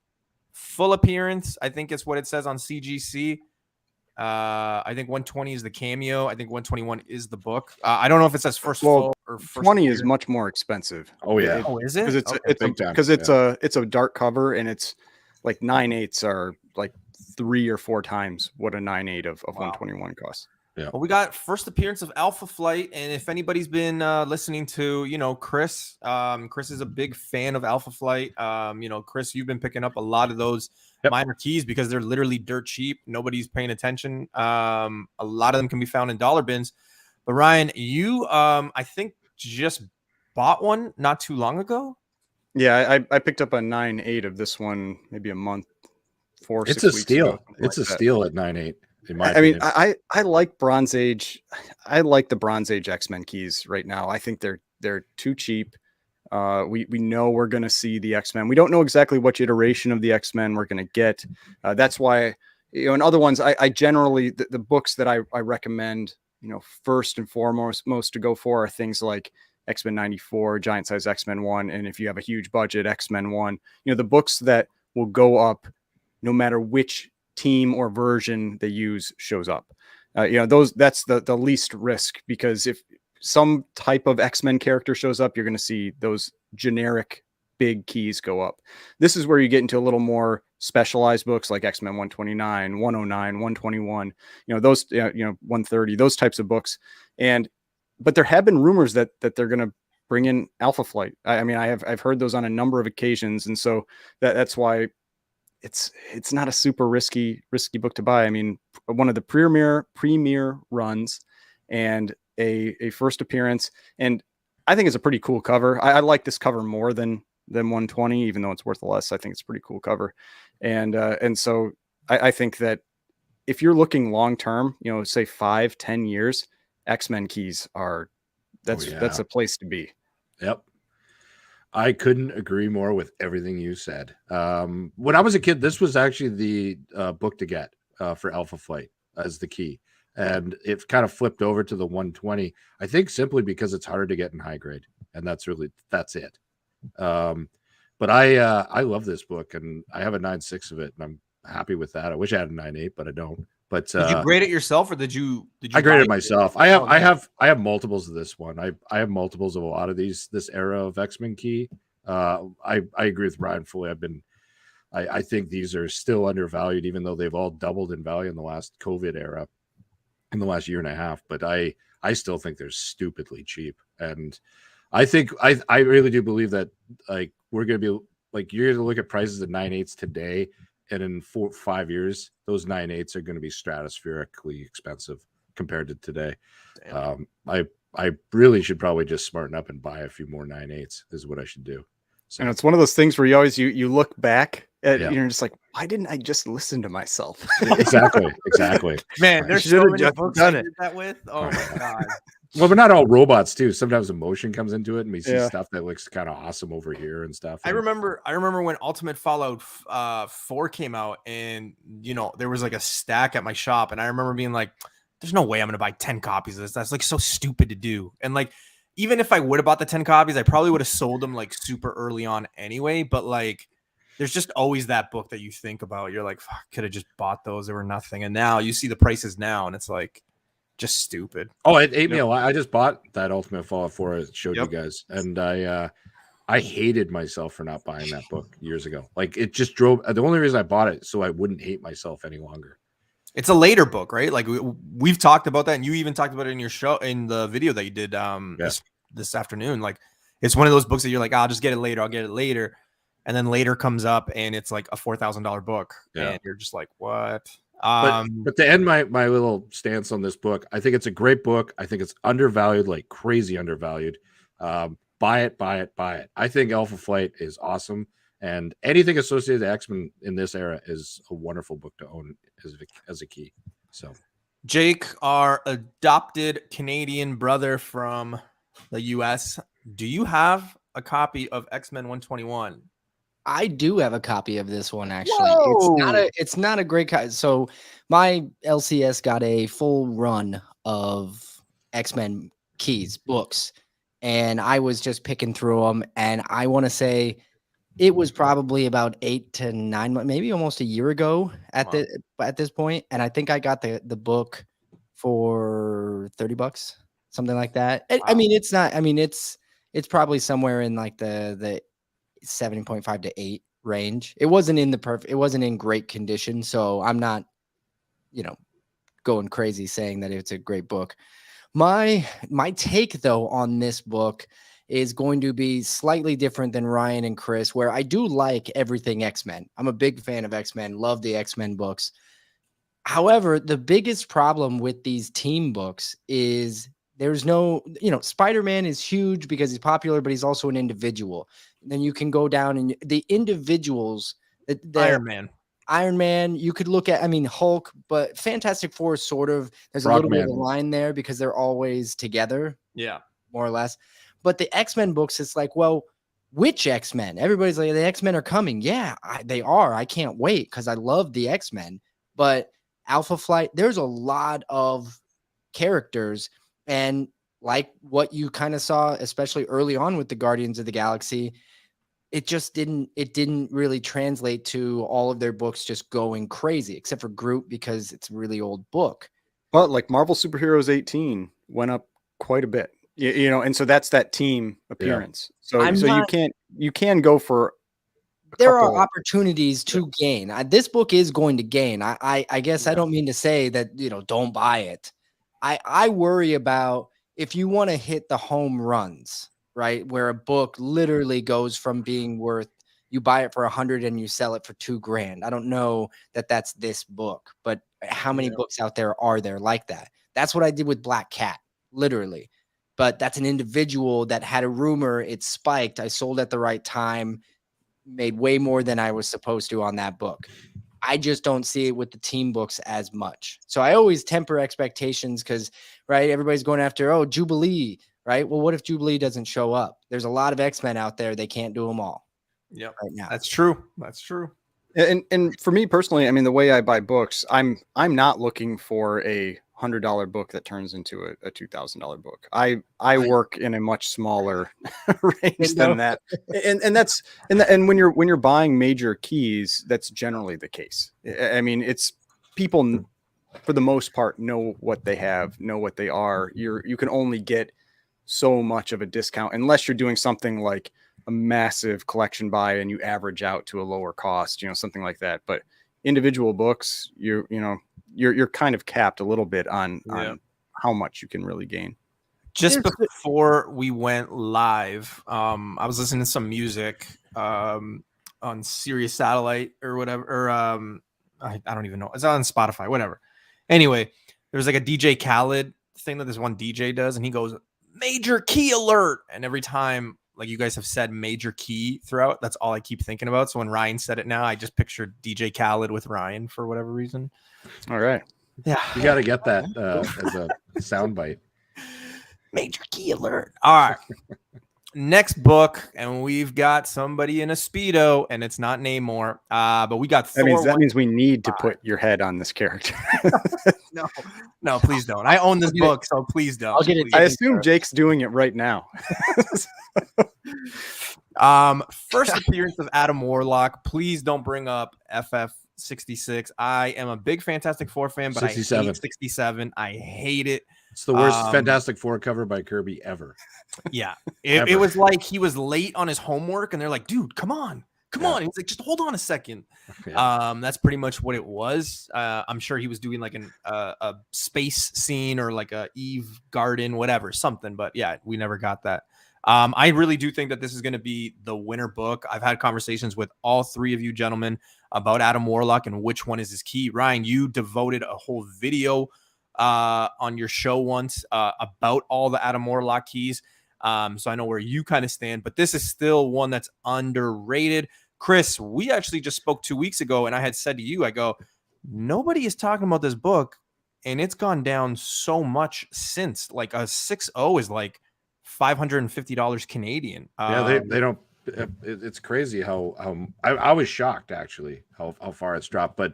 full appearance, I think is what it says on CGC. I think 120 is the cameo. I think 121 is the book. I don't know if it says first full or first 20 appearance. is much more expensive. Oh yeah. Oh, is it? Because it's Okay. it's a dark cover, and it's like 9/8 are like 3 or 4 times what a 9/8 of 121 costs. Well, we got first appearance of Alpha Flight, and if anybody's been listening to, Chris, Chris is a big fan of Alpha Flight. Chris, you've been picking up a lot of those minor keys because they're literally dirt cheap. Nobody's paying attention. A lot of them can be found in dollar bins. But Ryan, you, I think, just bought one not too long ago. Yeah, I picked up a 9/8 of this one maybe a month, 4 It's 6 a weeks steal. ago, It's like a that. steal at 9/8. I mean, I like Bronze Age. I like the Bronze Age X-Men keys right now. I think they're too cheap. We know we're going to see the X-Men. We don't know exactly which iteration of the X-Men we're going to get. That's why, in other ones, I generally, the books that I recommend, first and foremost most to go for are things like X-Men 94, Giant Size X-Men 1, and if you have a huge budget, X-Men 1. The books that will go up no matter which team or version they use shows up. That's the least risk, because if some type of X-Men character shows up, you're going to see those generic big keys go up. This is where you get into a little more specialized books like X-Men 129, 109, 121, those 130, those types of books. But there have been rumors that they're going to bring in Alpha Flight. I mean, I've heard those on a number of occasions, and so that's why it's not a super risky book to buy. I mean, one of the premier runs and a first appearance, and I think it's a pretty cool cover. I like this cover more than 120, even though it's worth less. I think it's a pretty cool cover, and so I think that if you're looking long term, say 5-10 years, X-Men keys that's a place to be. Yep. I couldn't agree more with everything you said. When I was a kid, this was actually the book to get for Alpha Flight as the key. And it kind of flipped over to the 120, I think simply because it's harder to get in high grade. And that's it. But I love this book, and I have a 9.6 of it, and I'm happy with that. I wish I had a 9.8, but I don't. But did you grade it yourself, or did you I graded it myself. I have multiples of this one. I have multiples of a lot of this era of X-Men key. I agree with Ryan fully. I think these are still undervalued, even though they've all doubled in value in the last COVID era, in the last year and a half. But I still think they're stupidly cheap. And I think I really do believe that, like, we're going to be like, you're going to look at prices of 9.8s today, and in 4 or 5 years, those 9.8s are going to be stratospherically expensive compared to today. I really should probably just smarten up and buy a few more 9.8s is what I should do. So, and it's one of those things where you look back at, you're just like, why didn't I just listen to myself? Exactly. Man, there's so many books I did that with. Oh my God. Well, we're not all robots too. Sometimes emotion comes into it, and we see stuff that looks kind of awesome over here and stuff. I remember when Ultimate Fallout 4 came out, and there was like a stack at my shop, and I remember being like, there's no way I'm gonna buy 10 copies of this. That's like so stupid to do. And like, even if I would have bought the 10 copies, I probably would have sold them like super early on anyway. But like, there's just always that book that you think about. You're like, fuck, could have just bought those. They were nothing. And now you see the prices now, and it's like, just stupid. Oh, it ate me a lot. I just bought that Ultimate Fallout 4 I showed you guys, and I hated myself for not buying that book years ago. Like, it just drove. The only reason I bought it so I wouldn't hate myself any longer. It's a later book, right? Like we've talked about that, and you even talked about it in your show, in the video that you did this afternoon. Like, it's one of those books that you're like, I'll just get it later. I'll get it later, and then later comes up, and it's like a $4,000 book, and you're just like, what? But to end my little stance on this book, I think it's a great book. I think it's undervalued, like crazy undervalued. Buy it. I think Alpha Flight is awesome, and anything associated with X-Men in this era is a wonderful book to own as a key. So, Jake, our adopted Canadian brother from the US, do you have a copy of X-Men 121? I do have a copy of this one, actually. It's not a great copy. So my LCS got a full run of X-Men keys, books, and I was just picking through them. And I want to say it was probably about 8 to 9 months, maybe almost a year ago at this point. And I think I got the book for $30, something like that. I mean, it's not. I mean, it's probably somewhere in like the 7.5 to 8 range. It wasn't in it wasn't in great condition, so I'm not, going crazy saying that it's a great book. My take though on this book is going to be slightly different than Ryan and Chris, where I do like everything X-Men. I'm a big fan of X-Men, love the X-Men books. However, the biggest problem with these team books is there's no, Spider-Man is huge because he's popular, but he's also an individual. And then you can go down and the individuals that Iron Man, you could look at, Hulk, but Fantastic Four is sort of, there's a little bit of a line there because they're always together. Yeah. More or less. But the X-Men books, it's like, well, which X-Men? Everybody's like, the X-Men are coming. Yeah, they are. I can't wait because I love the X-Men. But Alpha Flight, there's a lot of characters. And like what you kind of saw, especially early on with the Guardians of the Galaxy, it didn't really translate to all of their books just going crazy, except for Groot because it's a really old book. But like Marvel Superheroes 18 went up quite a bit, and so that's that team appearance. Yeah. So you can go for. There are opportunities to gain. This book is going to gain. I guess I don't mean to say that, don't buy it. I worry about if you want to hit the home runs, right? Where a book literally goes from being worth, you buy it for 100 and you sell it for $2,000. I don't know that that's this book, but how many books out there are there like that? That's what I did with Black Cat, literally. But that's an individual that had a rumor. It spiked. I sold at the right time, made way more than I was supposed to on that book. I just don't see it with the team books as much. So I always temper expectations because, right, everybody's going after, Jubilee, right? Well, what if Jubilee doesn't show up? There's a lot of X-Men out there. They can't do them all. Yeah, right now. That's true. That's true. And for me personally, the way I buy books, I'm not looking for a $100 book that turns into a $2,000 book. I work in a much smaller range than that, and when you're buying major keys, that's generally the case. It's people for the most part know what they have, know what they are. You can only get so much of a discount unless you're doing something like a massive collection buy and you average out to a lower cost, something like that. But individual books, you're kind of capped a little bit on how much you can really gain. Just before we went live, I was listening to some music on Sirius Satellite or whatever, or I don't even know. It's on Spotify, whatever. Anyway, there's like a DJ Khaled thing that this one DJ does, and he goes, "Major key alert!" And every time, like you guys have said major key throughout, that's all I keep thinking about. So when Ryan said it now, I just pictured DJ Khaled with Ryan for whatever reason. All right. Yeah. You got to get that as a soundbite. Major key alert. All right. Next book, and we've got somebody in a Speedo, and it's not Namor. But we got Thor. That means we need to put your head on this character. No, please don't. I own this book, so please don't. I'll get it. I assume Jake's doing it right now. First appearance of Adam Warlock. Please don't bring up FF66. I am a big Fantastic Four fan, but 67. I hate 67. I hate it. It's the worst Fantastic Four cover by Kirby ever. Yeah. It was like he was late on his homework, and they're like, dude, come on. He's like, just hold on a second. Yeah. That's pretty much what it was. I'm sure he was doing like a space scene or like a Eve garden, whatever, something. But yeah, we never got that. I really do think that this is going to be the winner book. I've had conversations with all three of you gentlemen about Adam Warlock and which one is his key. Ryan, you devoted a whole video on your show once about all the Adam Warlock keys. So I know where you kind of stand, but this is still one that's underrated. Chris, we actually just spoke 2 weeks ago, and I had said to you, I go, nobody is talking about this book, and it's gone down so much since. Like a 6.0 is like $550 Canadian. Yeah, they don't. It's crazy how I was shocked actually how far it's dropped. But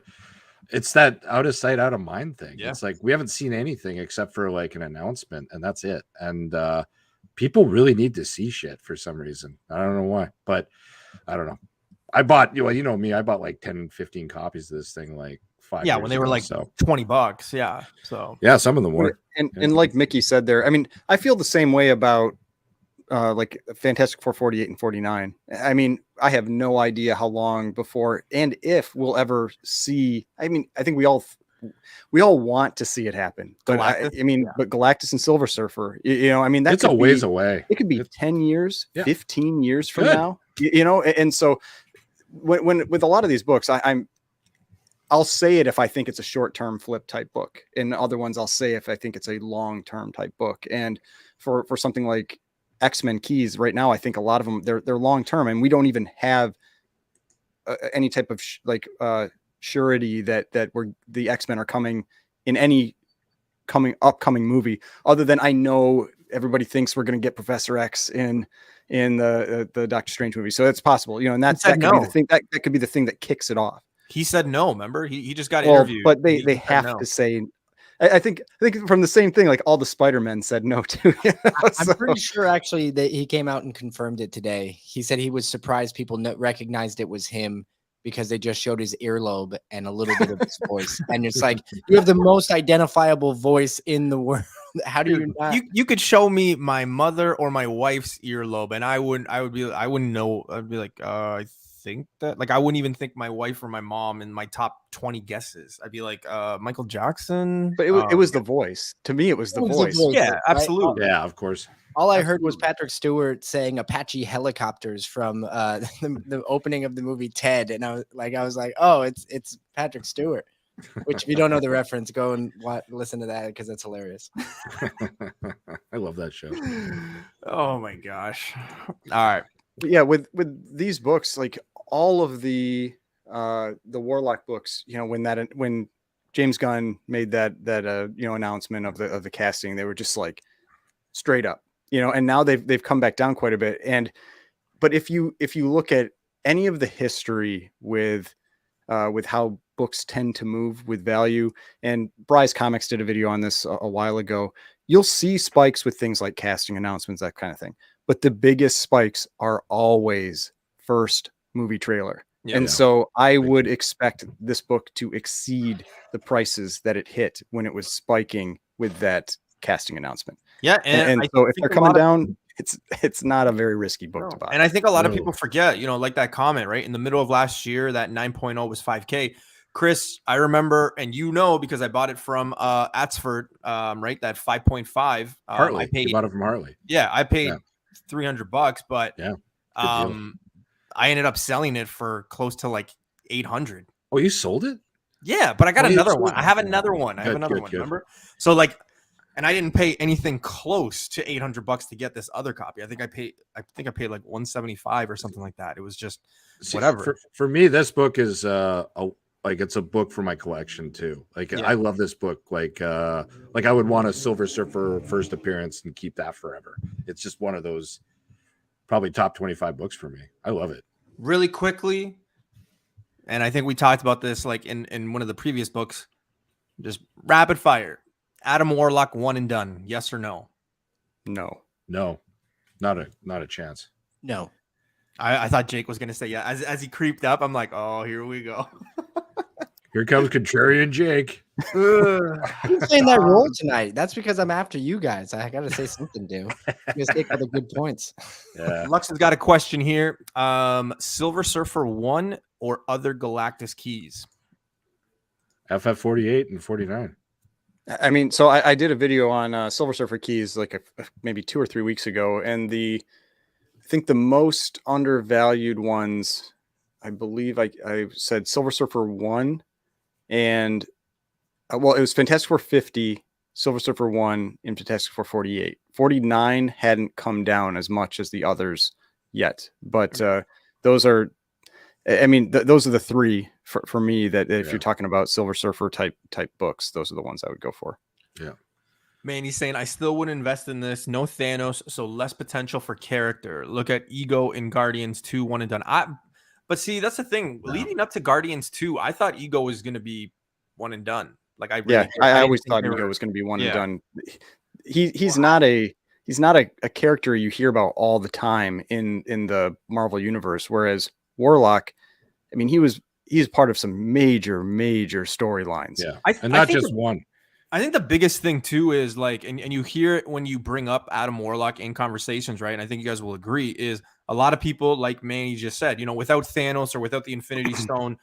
It's that out of sight, out of mind thing. Yeah. It's like we haven't seen anything except for like an announcement, and that's it. And people really need to see shit for some reason. I don't know why, but I don't know. I bought, you know me, I bought like 10, 15 copies of this thing like 5 Yeah, years when they were ago, like so $20. Yeah. So yeah, some of them were. And like Mickey said there, I mean, I feel the same way about like Fantastic Four 48 and 49. I mean, I have no idea how long before and if we'll ever see. I mean, I think we all want to see it happen, but Galactus? I mean, Yeah. but Galactus and Silver Surfer, you know, I mean, that It's a could ways be, away. it could be It's- 10 years, Yeah. 15 years from Good. now, you know, and so when with a lot of these books, I'll say it if I think it's a short-term flip type book, and other ones I'll say if I think it's a long-term type book. And for something like X-Men Keys right now, I think a lot of them they're long-term, and we don't even have any type of surety that we're the X-Men are coming in any upcoming movie, other than I know everybody thinks we're going to get Professor X in the Doctor Strange movie, so it's possible, you know, and that could be the thing that could be the thing that kicks it off. he said no. Remember, he just got interviewed. But they He said have no. to say. I think from the same thing, like all the Spider-Men said no to. You know? I'm pretty sure actually that he came out and confirmed it today. He said he was surprised people recognized it was him because they just showed his earlobe and a little bit of his voice. And it's like, you have the most identifiable voice in the world. How do you not? You could show me my mother or my wife's earlobe, and I wouldn't know. I'd be like, I think that, like, I wouldn't even think my wife or my mom in my top 20 guesses. I'd be like, Michael Jackson. But it was the voice. To me, it was the voice. Yeah, right? absolutely. Yeah, of course. All I heard was Patrick Stewart saying Apache helicopters from the opening of the movie Ted, and I was like, oh, it's Patrick Stewart. Which, if you don't know the reference, go and listen to that because it's hilarious. I love that show. Oh my gosh! All right. But yeah, with these books, like all of the Warlock books, you know, when James Gunn made that you know, announcement of the casting, they were just like straight up, you know, and now they've come back down quite a bit. But if you look at any of the history with how books tend to move with value, and Bryce Comics did a video on this a while ago, you'll see spikes with things like casting announcements, that kind of thing. But the biggest spikes are always first movie trailer. Yeah. And so I would expect this book to exceed the prices that it hit when it was spiking with that casting announcement. Yeah, And I so if think they're a coming lot of- down, it's not a very risky book to buy. And I think a lot of No. people forget, you know, like that comment, right? In the middle of last year, that 9.0 was 5K. Chris, I remember, and you know, because I bought it from Atsford, right? That 5.5. Hartley. I paid, You bought it from Hartley. yeah, I paid Yeah. $300, but Yeah, I ended up selling it for close to like 800. Oh, you sold it? Yeah, but I got Oh, you another sold one. it. I have another one. I have Good, another good, one. good. Remember? So like, and I didn't pay anything close to $800 to get this other copy. I think I paid like 175 or something like that. It was just See, whatever. For me, this book is it's a book for my collection too. Like Yeah. I love this book. Like I would want a Silver Surfer first appearance and keep that forever. It's just one of those probably top 25 books for me. I love it. Really quickly, and I think we talked about this like in one of the previous books, just rapid fire. Adam Warlock, one and done. Yes or no? No. No, not a chance. No. I thought Jake was gonna say yeah. As he creeped up, I'm like, oh, here we go. Here comes Contrarian Jake. I'm saying that role tonight. That's because I'm after you guys. I got to say something, dude. You guys take all the good points. Yeah. Lux has got a question here. Silver Surfer 1 or other Galactus keys? FF 48 and 49. I mean, so I did a video on Silver Surfer keys like maybe 2 or 3 weeks ago, and I think the most undervalued ones, I believe I said Silver Surfer 1 and it was Fantastic Four 50, Silver Surfer 1, and Fantastic Four 48. 49 hadn't come down as much as the others yet, but those are, I mean, those are the three for me that if you're talking about Silver Surfer type books, those are the ones I would go for. Yeah. Man, he's saying I still wouldn't invest in this. No Thanos, so less potential for character. Look at Ego in Guardians 2, one and done. But see, that's the thing. No. Leading up to Guardians 2, I thought Ego was going to be one and done. Like I Yeah, really did. I didn't always think thought they Ego were- was going to be one Yeah. and done. He's not a character you hear about all the time in the Marvel universe. Whereas Warlock, I mean, he's part of some major storylines. Yeah, I and not think just one. I think the biggest thing too is like, and you hear it when you bring up Adam Warlock in conversations, right? And I think you guys will agree is a lot of people, like Manny just said, without Thanos or without the Infinity Stone,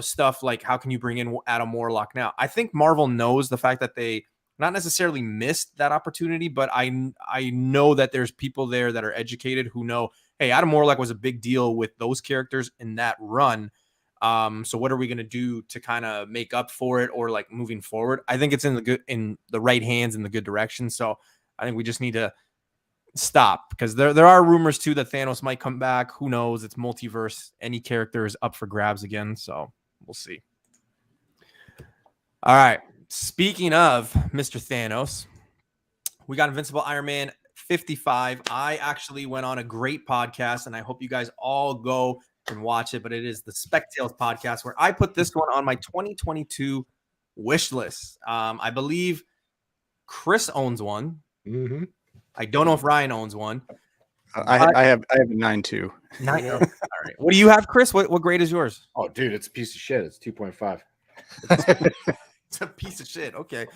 stuff like how can you bring in Adam Warlock now? I think Marvel knows the fact that they not necessarily missed that opportunity, but I know that there's people there that are educated who know, hey, Adam Warlock was a big deal with those characters in that run. So what are we going to do to kind of make up for it or like moving forward? I think it's in the right hands in the good direction. So I think we just need to stop because there are rumors too that Thanos might come back. Who knows? It's multiverse. Any character is up for grabs again. So we'll see. All right. Speaking of Mr. Thanos, we got Invincible Iron Man 55. I actually went on a great podcast and I hope you guys all go and watch it, but it is the Spec Tales podcast where I put this one on my 2022 wish list. I believe Chris owns one. Mm-hmm. I don't know if Ryan owns one. I have a 9.2. All right. What do you have, Chris? What grade is yours? Oh, dude, it's a piece of shit. It's 2.5. It's a piece of shit. Okay.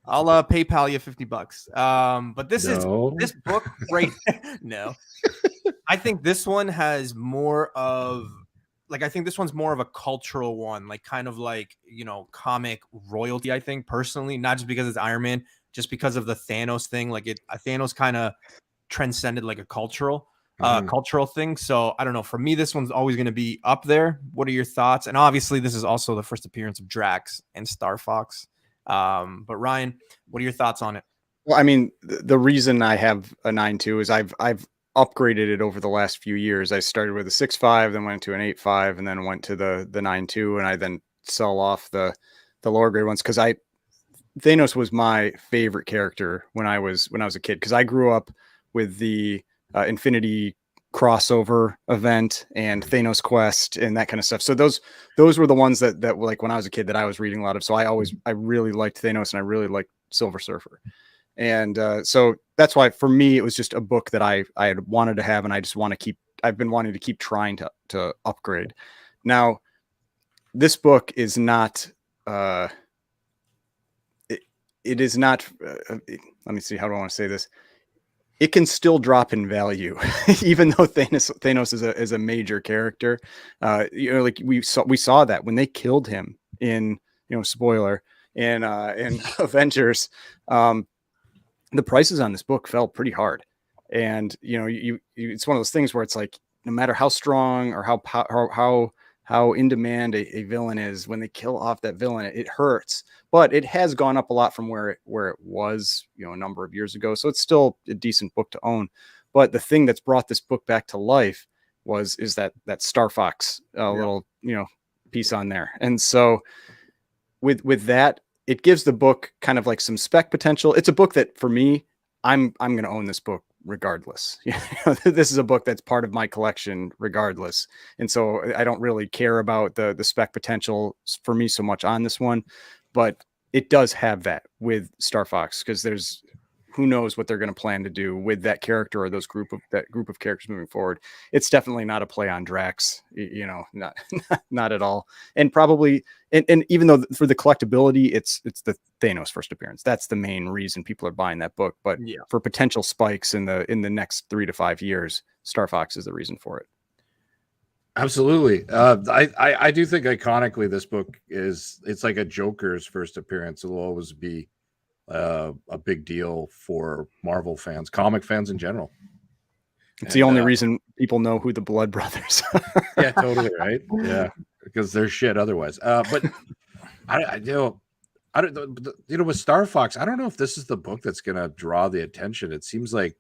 I'll PayPal you $50. But this book right no. I think this one has more of I think this one's more of a cultural one, like kind of like, comic royalty, I think personally, not just because it's Iron Man, just because of the Thanos thing. Like Thanos kind of transcended like a cultural thing. So I don't know. For me, this one's always going to be up there. What are your thoughts? And obviously this is also the first appearance of Drax and Star Fox. But Ryan, what are your thoughts on it? Well, I mean, the reason I have a 9.2 is I've upgraded it over the last few years. I started with a 6.5, then went to an 8.5, and then went to the 9.2, and I then sell off the lower grade ones because Thanos was my favorite character when I was a kid because I grew up with the Infinity crossover event and Thanos Quest and that kind of stuff. So those were the ones that like when I was a kid that I was reading a lot of. So I really liked Thanos and I really liked Silver Surfer. And so that's why for me, it was just a book that I had wanted to have. And I just I've been wanting to keep trying to upgrade. Now, this book is not, it is not, let me see, how do I want to say this? It can still drop in value, even though Thanos is a major character. Like we saw that when they killed him in, spoiler, in Avengers, the prices on this book fell pretty hard. And, it's one of those things where it's like, no matter how strong or how in demand a villain is, when they kill off that villain, it hurts. But it has gone up a lot from where it was, a number of years ago. So it's still a decent book to own. But the thing that's brought this book back to life is that Star Fox little piece on there. And so with that, it gives the book kind of like some spec potential. It's a book that for me, I'm going to own this book regardless. This is a book that's part of my collection regardless. And so I don't really care about the spec potential for me so much on this one, but it does have that with Star Fox because there's who knows what they're going to plan to do with that character or that group of characters moving forward. It's definitely not a play on Drax, not at all. And probably, and even though for the collectability, it's the Thanos first appearance. That's the main reason people are buying that book. But for potential spikes in the next 3 to 5 years, Star Fox is the reason for it. Absolutely. I do think iconically this book it's like a Joker's first appearance. It'll always be a big deal for Marvel fans, comic fans in general. It's the only reason people know who the Blood Brothers are. Yeah, totally right. Yeah, because they're shit otherwise. But I don't, with Star Fox, I don't know if this is the book that's going to draw the attention. It seems like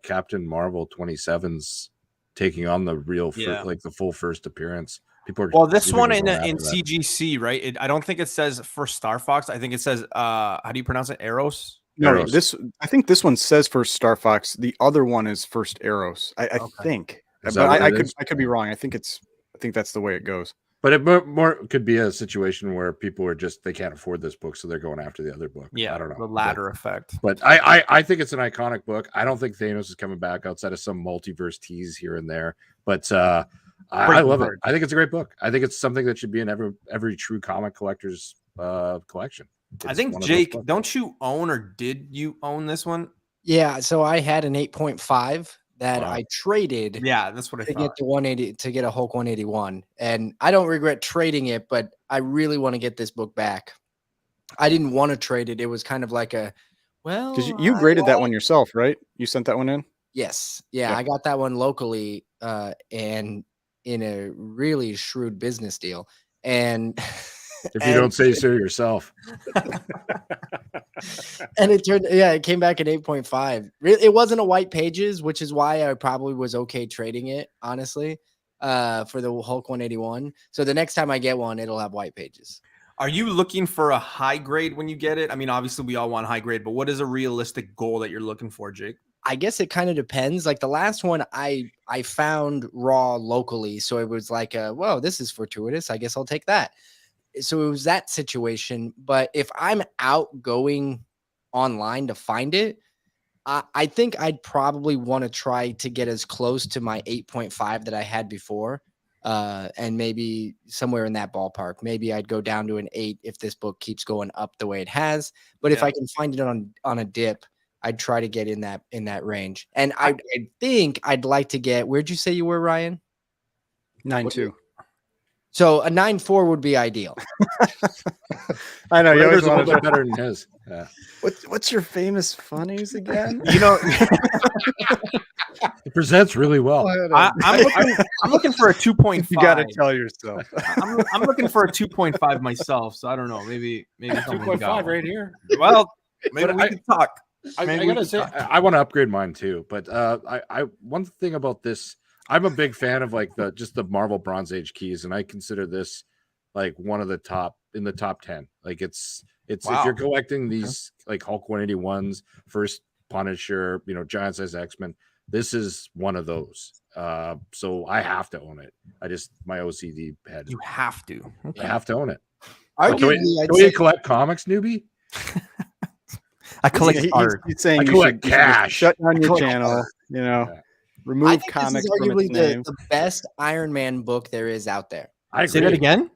Captain Marvel 27's taking on the real, like the full first appearance. People are this one in CGC, right? I don't think it says for Star Fox. I think it says, how do you pronounce it? Eros? No, Eros. I think this one says first Star Fox. The other one is first Eros. I think, but I could be wrong. I think that's the way it goes. But it more could be a situation where people are just they can't afford this book, so they're going after the other book. Yeah, I don't know. the ladder effect. But I think it's an iconic book. I don't think Thanos is coming back outside of some multiverse tease here and there. But I love it. I think it's a great book. I think it's something that should be in every true comic collector's collection. I think, Jake, don't you own, or did you own this one? Yeah, so I had an 8.5 that I traded. Yeah, that's what I to thought. get to 180 to get a Hulk 181, and I don't regret trading it, but I really want to get this book back. I didn't want to trade it. It was kind of like a, well, Because you graded that one yourself, right? You sent that one in. Yes, yeah, I got that one locally, and in a really shrewd business deal, and. If you don't say so yourself. And it came back at 8.5. It wasn't a white pages, which is why I probably was okay trading it, honestly, for the Hulk 181. So the next time I get one, it'll have white pages. Are you looking for a high grade when you get it? I mean, obviously we all want high grade, but what is a realistic goal that you're looking for, Jake? I guess it kind of depends. Like the last one I found raw locally, so it was like, whoa, this is fortuitous. I guess I'll take that. So it was that situation. But if I'm out going online to find it, I think I'd probably want to try to get as close to my 8.5 that I had before, and maybe somewhere in that ballpark. Maybe I'd go down to an 8 if this book keeps going up the way it has. But if I can find it on a dip, I'd try to get in that range. And I think I'd like to get. Where'd you say you were, Ryan? 9.2. So a 9.4 would be ideal. I know. You always a want little bit better than his. Yeah. What's your famous funnies again? You know, it presents really well. I'm looking for a 2.5. You got to tell yourself. I'm looking for a 2.5 myself. So I don't know. Maybe 2.5 right here. Well, maybe we can talk. I gotta say, I want to upgrade mine too. But I one thing about this, I'm a big fan of like the Marvel Bronze Age keys, and I consider this like one of the top 10. Like it's if you're collecting these like Hulk 181s, first Punisher, giant size X-Men, this is one of those. So I have to own it. My OCD head. You have to. Okay. I have to own it. Arguably, can we collect comics, newbie? I collect art. He's saying I collect cash. Shut down your channel. Remove comics from its name. The best Iron Man book there is out there. I agree. Say that again.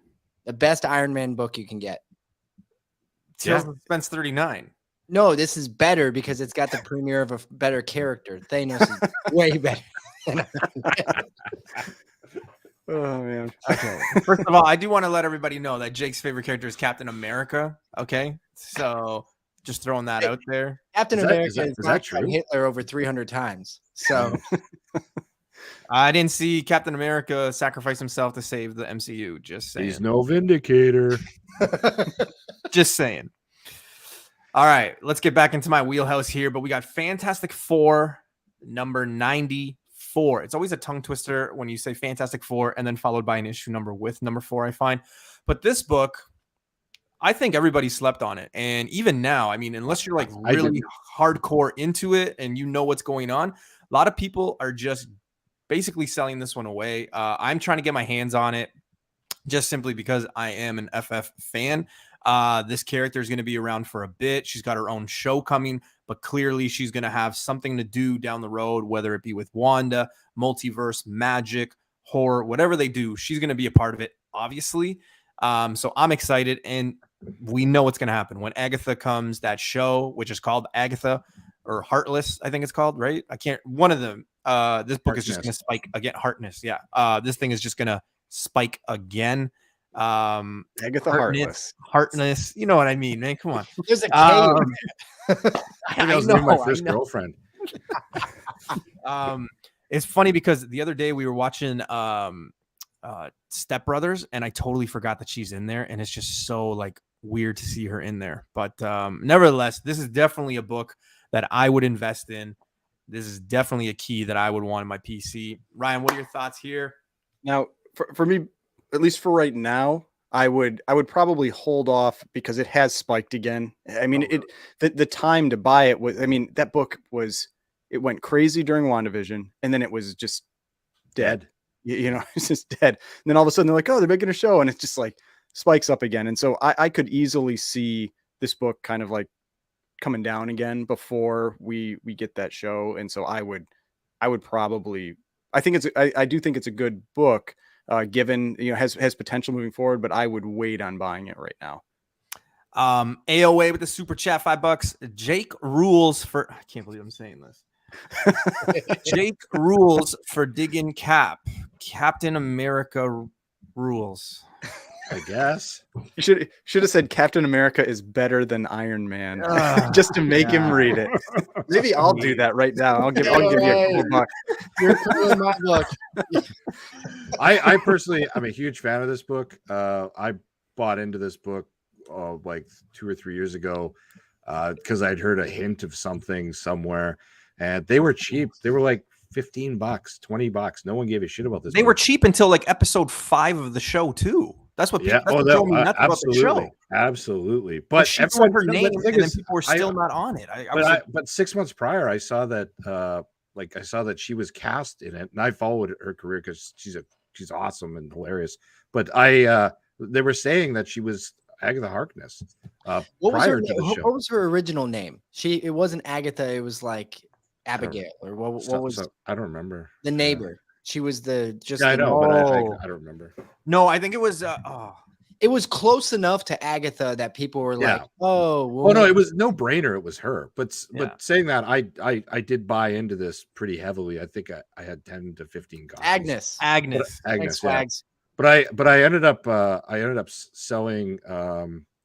The best Iron Man book you can get. Tales of Suspense 39. No, this is better because it's got the premiere of a better character. Thanos is way better. Oh man. Okay. First of all, I do want to let everybody know that Jake's favorite character is Captain America. Okay, so just throwing that out there. Captain America is that true? Hitler over 300 times. So I didn't see Captain America sacrifice himself to save the MCU. Just saying. He's no vindicator. Just saying. All right, let's get back into my wheelhouse here. But we got Fantastic Four, number 94. It's always a tongue twister when you say Fantastic Four and then followed by an issue number with number 4, I find. But this book, I think everybody slept on it. And even now, I mean, unless you're like really hardcore into it and you know what's going on, a lot of people are just basically selling this one away. I'm trying to get my hands on it just simply because I am an FF fan. This character is going to be around for a bit. She's got her own show coming, but clearly she's going to have something to do down the road, whether it be with Wanda, multiverse, magic, horror, whatever they do. She's going to be a part of it, obviously. So I'm excited, and we know what's going to happen when Agatha comes. That show, which is called Agatha or Heartless, I think it's called, right? I can't. One of them. This book is just going to spike again. Heartness, yeah. This thing is just going to spike again. Agatha Heartless, you know what I mean, man. Come on. There's a K. I was my first girlfriend. It's funny because the other day we were watching Step Brothers, and I totally forgot that she's in there, and it's just so like weird to see her in there. But nevertheless, this is definitely a book that I would invest in. This is definitely a key that I would want in my PC. Ryan, what are your thoughts here? Now, for me, at least for right now, I would probably hold off because it has spiked again. I mean, the time to buy it was, I mean, that book went crazy during WandaVision, and then it was just dead. you know, he's just dead. And then all of a sudden they're like, oh, they're making a show, and it just like spikes up again. And so I could easily see this book kind of like coming down again before we get that show. And so I would probably, I do think it's a good book, given, you know, has potential moving forward, but I would wait on buying it right now. AOA with the super chat, $5. Jake rules for, I can't believe I'm saying this. Jake rules for digging Cap. Captain America rules. I guess You should have said Captain America is better than Iron Man, just to make him read it. Maybe I'll do that right now. I'll give you a couple bucks. You're cool in my book. I personally, I'm a huge fan of this book. I bought into this book like 2 or 3 years ago because I'd heard a hint of something somewhere, and they were cheap. They were like $15, $20. No one gave a shit about this. They were cheap until like episode 5 of the show too. That's what people told me nuts about the show. Absolutely. But she said her name, and then people were still not on it. But 6 months prior, I saw that I saw that she was cast in it, and I followed her career because she's awesome and hilarious. But they were saying that she was Agatha Harkness prior to the show. What was her original name? It wasn't Agatha. It was like Abigail, or what was? I don't remember. The neighbor. She was I know, but I don't remember. No, I think it was. It was close enough to Agatha that people were like, "Oh, well, no, it was no brainer. It was her." But saying that, I did buy into this pretty heavily. I think I had 10 to 15 copies. Agnes. Yeah. But I ended up selling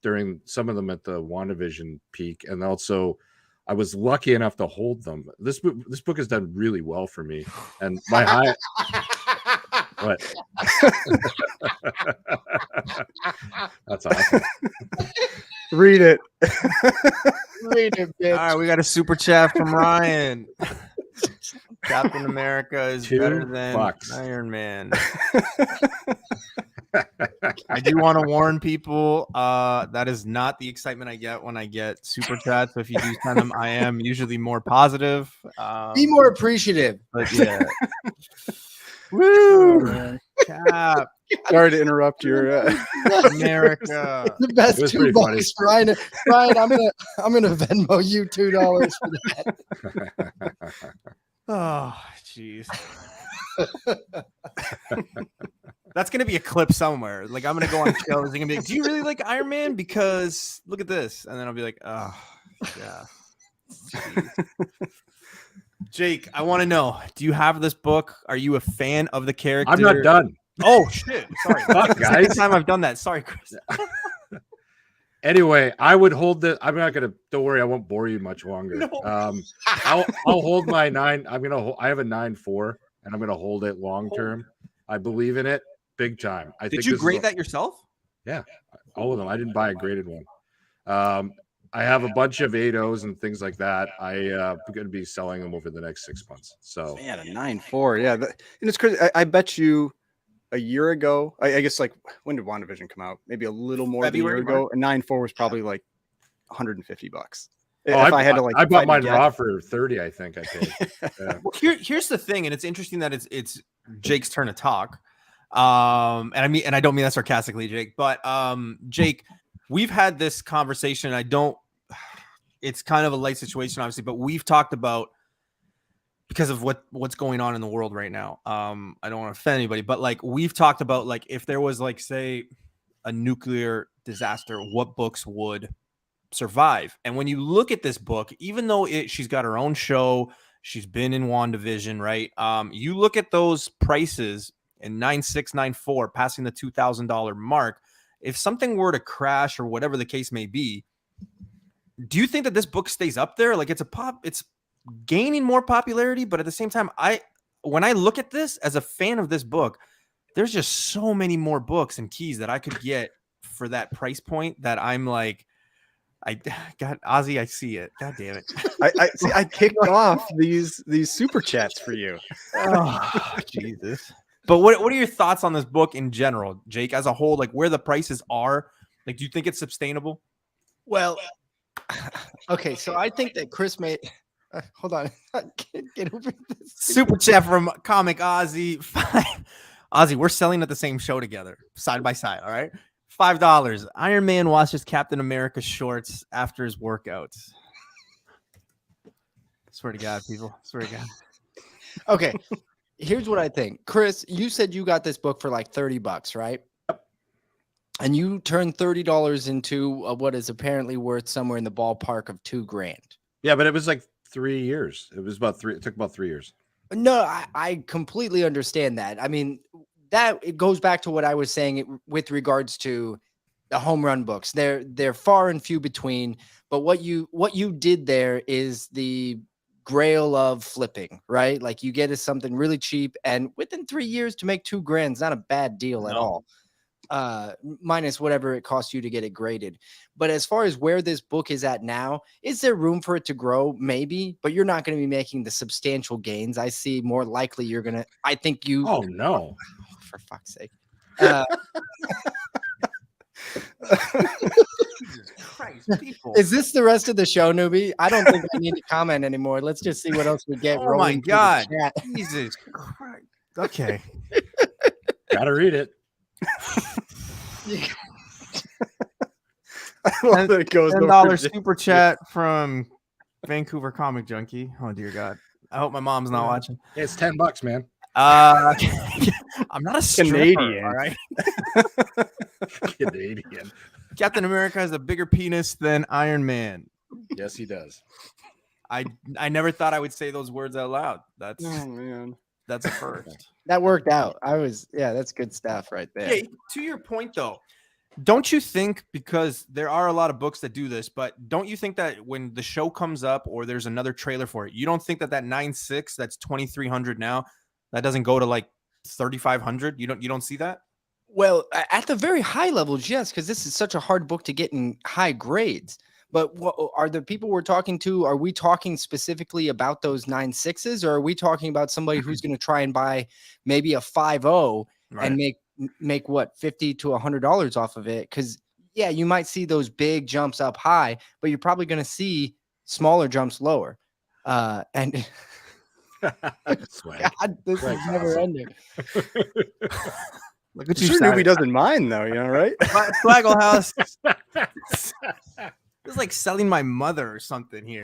during some of them at the WandaVision peak, and also I was lucky enough to hold them. This book has done really well for me, and my high. What? That's awesome. Read it. Read it, bitch. All right, we got a super chat from Ryan. Captain America is better than Iron Man. I do want to warn people that is not the excitement I get when I get super chats. So if you do send them, I am usually more positive. Be more appreciative. But yeah. Woo! Cap. Sorry to interrupt your America. The best $2 for Ryan. Ryan, I'm gonna Venmo you $2 for that. Oh, jeez. That's gonna be a clip somewhere. Like I'm gonna go on shows and gonna be like, "Do you really like Iron Man? Because look at this," and then I'll be like, "Oh, yeah." Jake, I want to know: do you have this book? Are you a fan of the character? I'm not done. Oh shit! Sorry, guys. Second time I've done that. Sorry, Chris. Anyway, I would hold the. I'm not gonna. Don't worry, I won't bore you much longer. No. I'll hold my 9. I have a 9.4, and I'm gonna hold it long term. I believe in it big time. Did you grade that yourself? Yeah, all of them. I didn't buy a graded one. I have a bunch of 8.0s and things like that. I'm going to be selling them over the next 6 months. So man, a 9.4, yeah. And it's crazy. I bet you a year ago, I guess, like, when did WandaVision come out? Maybe a little more than a year ago. A 9.4 was probably like $150. I bought mine raw for 30. I think I paid. Yeah. Well, here's the thing, and it's interesting that it's Jake's turn to talk. And I don't mean that sarcastically, Jake, but Jake, we've had this conversation. It's kind of a light situation, obviously, but we've talked about, because of what's going on in the world right now. I don't want to offend anybody, but like we've talked about, like, if there was, like, say, a nuclear disaster, what books would survive? And when you look at this book, even though she's got her own show, she's been in WandaVision, right? You look at those prices in 9.6, 9.4, passing the $2,000 mark. If something were to crash or whatever the case may be, do you think that this book stays up there? Like, it's gaining more popularity, but at the same time, when I look at this as a fan of this book, there's just so many more books and keys that I could get for that price point that I'm like, God, Ozzy, I see it. God damn it. I kicked off these super chats for you. Oh, Jesus. But what are your thoughts on this book in general, Jake, as a whole? Like, where the prices are? Like, do you think it's sustainable? Well, okay, so I think that Chris made. Hold on, get over this. Super chat from Comic Ozzy. Ozzy, we're selling at the same show together, side by side. All right. $5. Iron Man watches Captain America shorts after his workouts. Swear to God, people. Swear to God. Okay. Here's what I think. Chris, you said you got this book for like $30, right? And you turned $30 into what is apparently worth somewhere in the ballpark of $2,000. Yeah, but it was like 3 years. It was about 3. It took about 3 years. No, I completely understand that. I mean, that it goes back to what I was saying with regards to the home run books. They're far and few between. But what you did there is the grail of flipping, right? Like you get something really cheap, and within 3 years to make $2,000 is not a bad deal at all. Minus whatever it costs you to get it graded. But as far as where this book is at now, is there room for it to grow? Maybe, but you're not going to be making the substantial gains. I see more likely you're going to, I think you, Oh no. for fuck's sake. Jesus Christ, people. Is this the rest of the show, newbie? I don't think I need to comment anymore. Let's just see what else we get. Oh my God. Jesus Christ. Okay. Gotta read it. I love that it goes over $10 to- super chat from Vancouver Comic Junkie. Oh dear God. I hope my mom's not watching. It's $10, man. I'm not a stripper, Canadian. all right. Canadian. Captain America has a bigger penis than Iron Man. Yes, he does. I never thought I would say those words out loud. That's Oh man. that's a first. That worked out. That's good stuff right there. Yeah, to your point though, don't you think, because there are a lot of books that do this, but don't you think that when the show comes up or there's another trailer for it, you don't think that 9.6 that's 2,300 now, that doesn't go to like 3,500? You don't see that? Well, at the very high levels, yes, because this is such a hard book to get in high grades. But what are the people we're talking to? Are we talking specifically about those 9.6s, or are we talking about somebody who's going to try and buy maybe a 5.0 and make what, $50 to $100 off of it? Because yeah, you might see those big jumps up high, but you're probably going to see smaller jumps lower. And Swag. God, this Swag's is never ending. Look at I'm sure newbie doesn't mind though, you know, right? Swaggle House. It's like selling my mother or something here.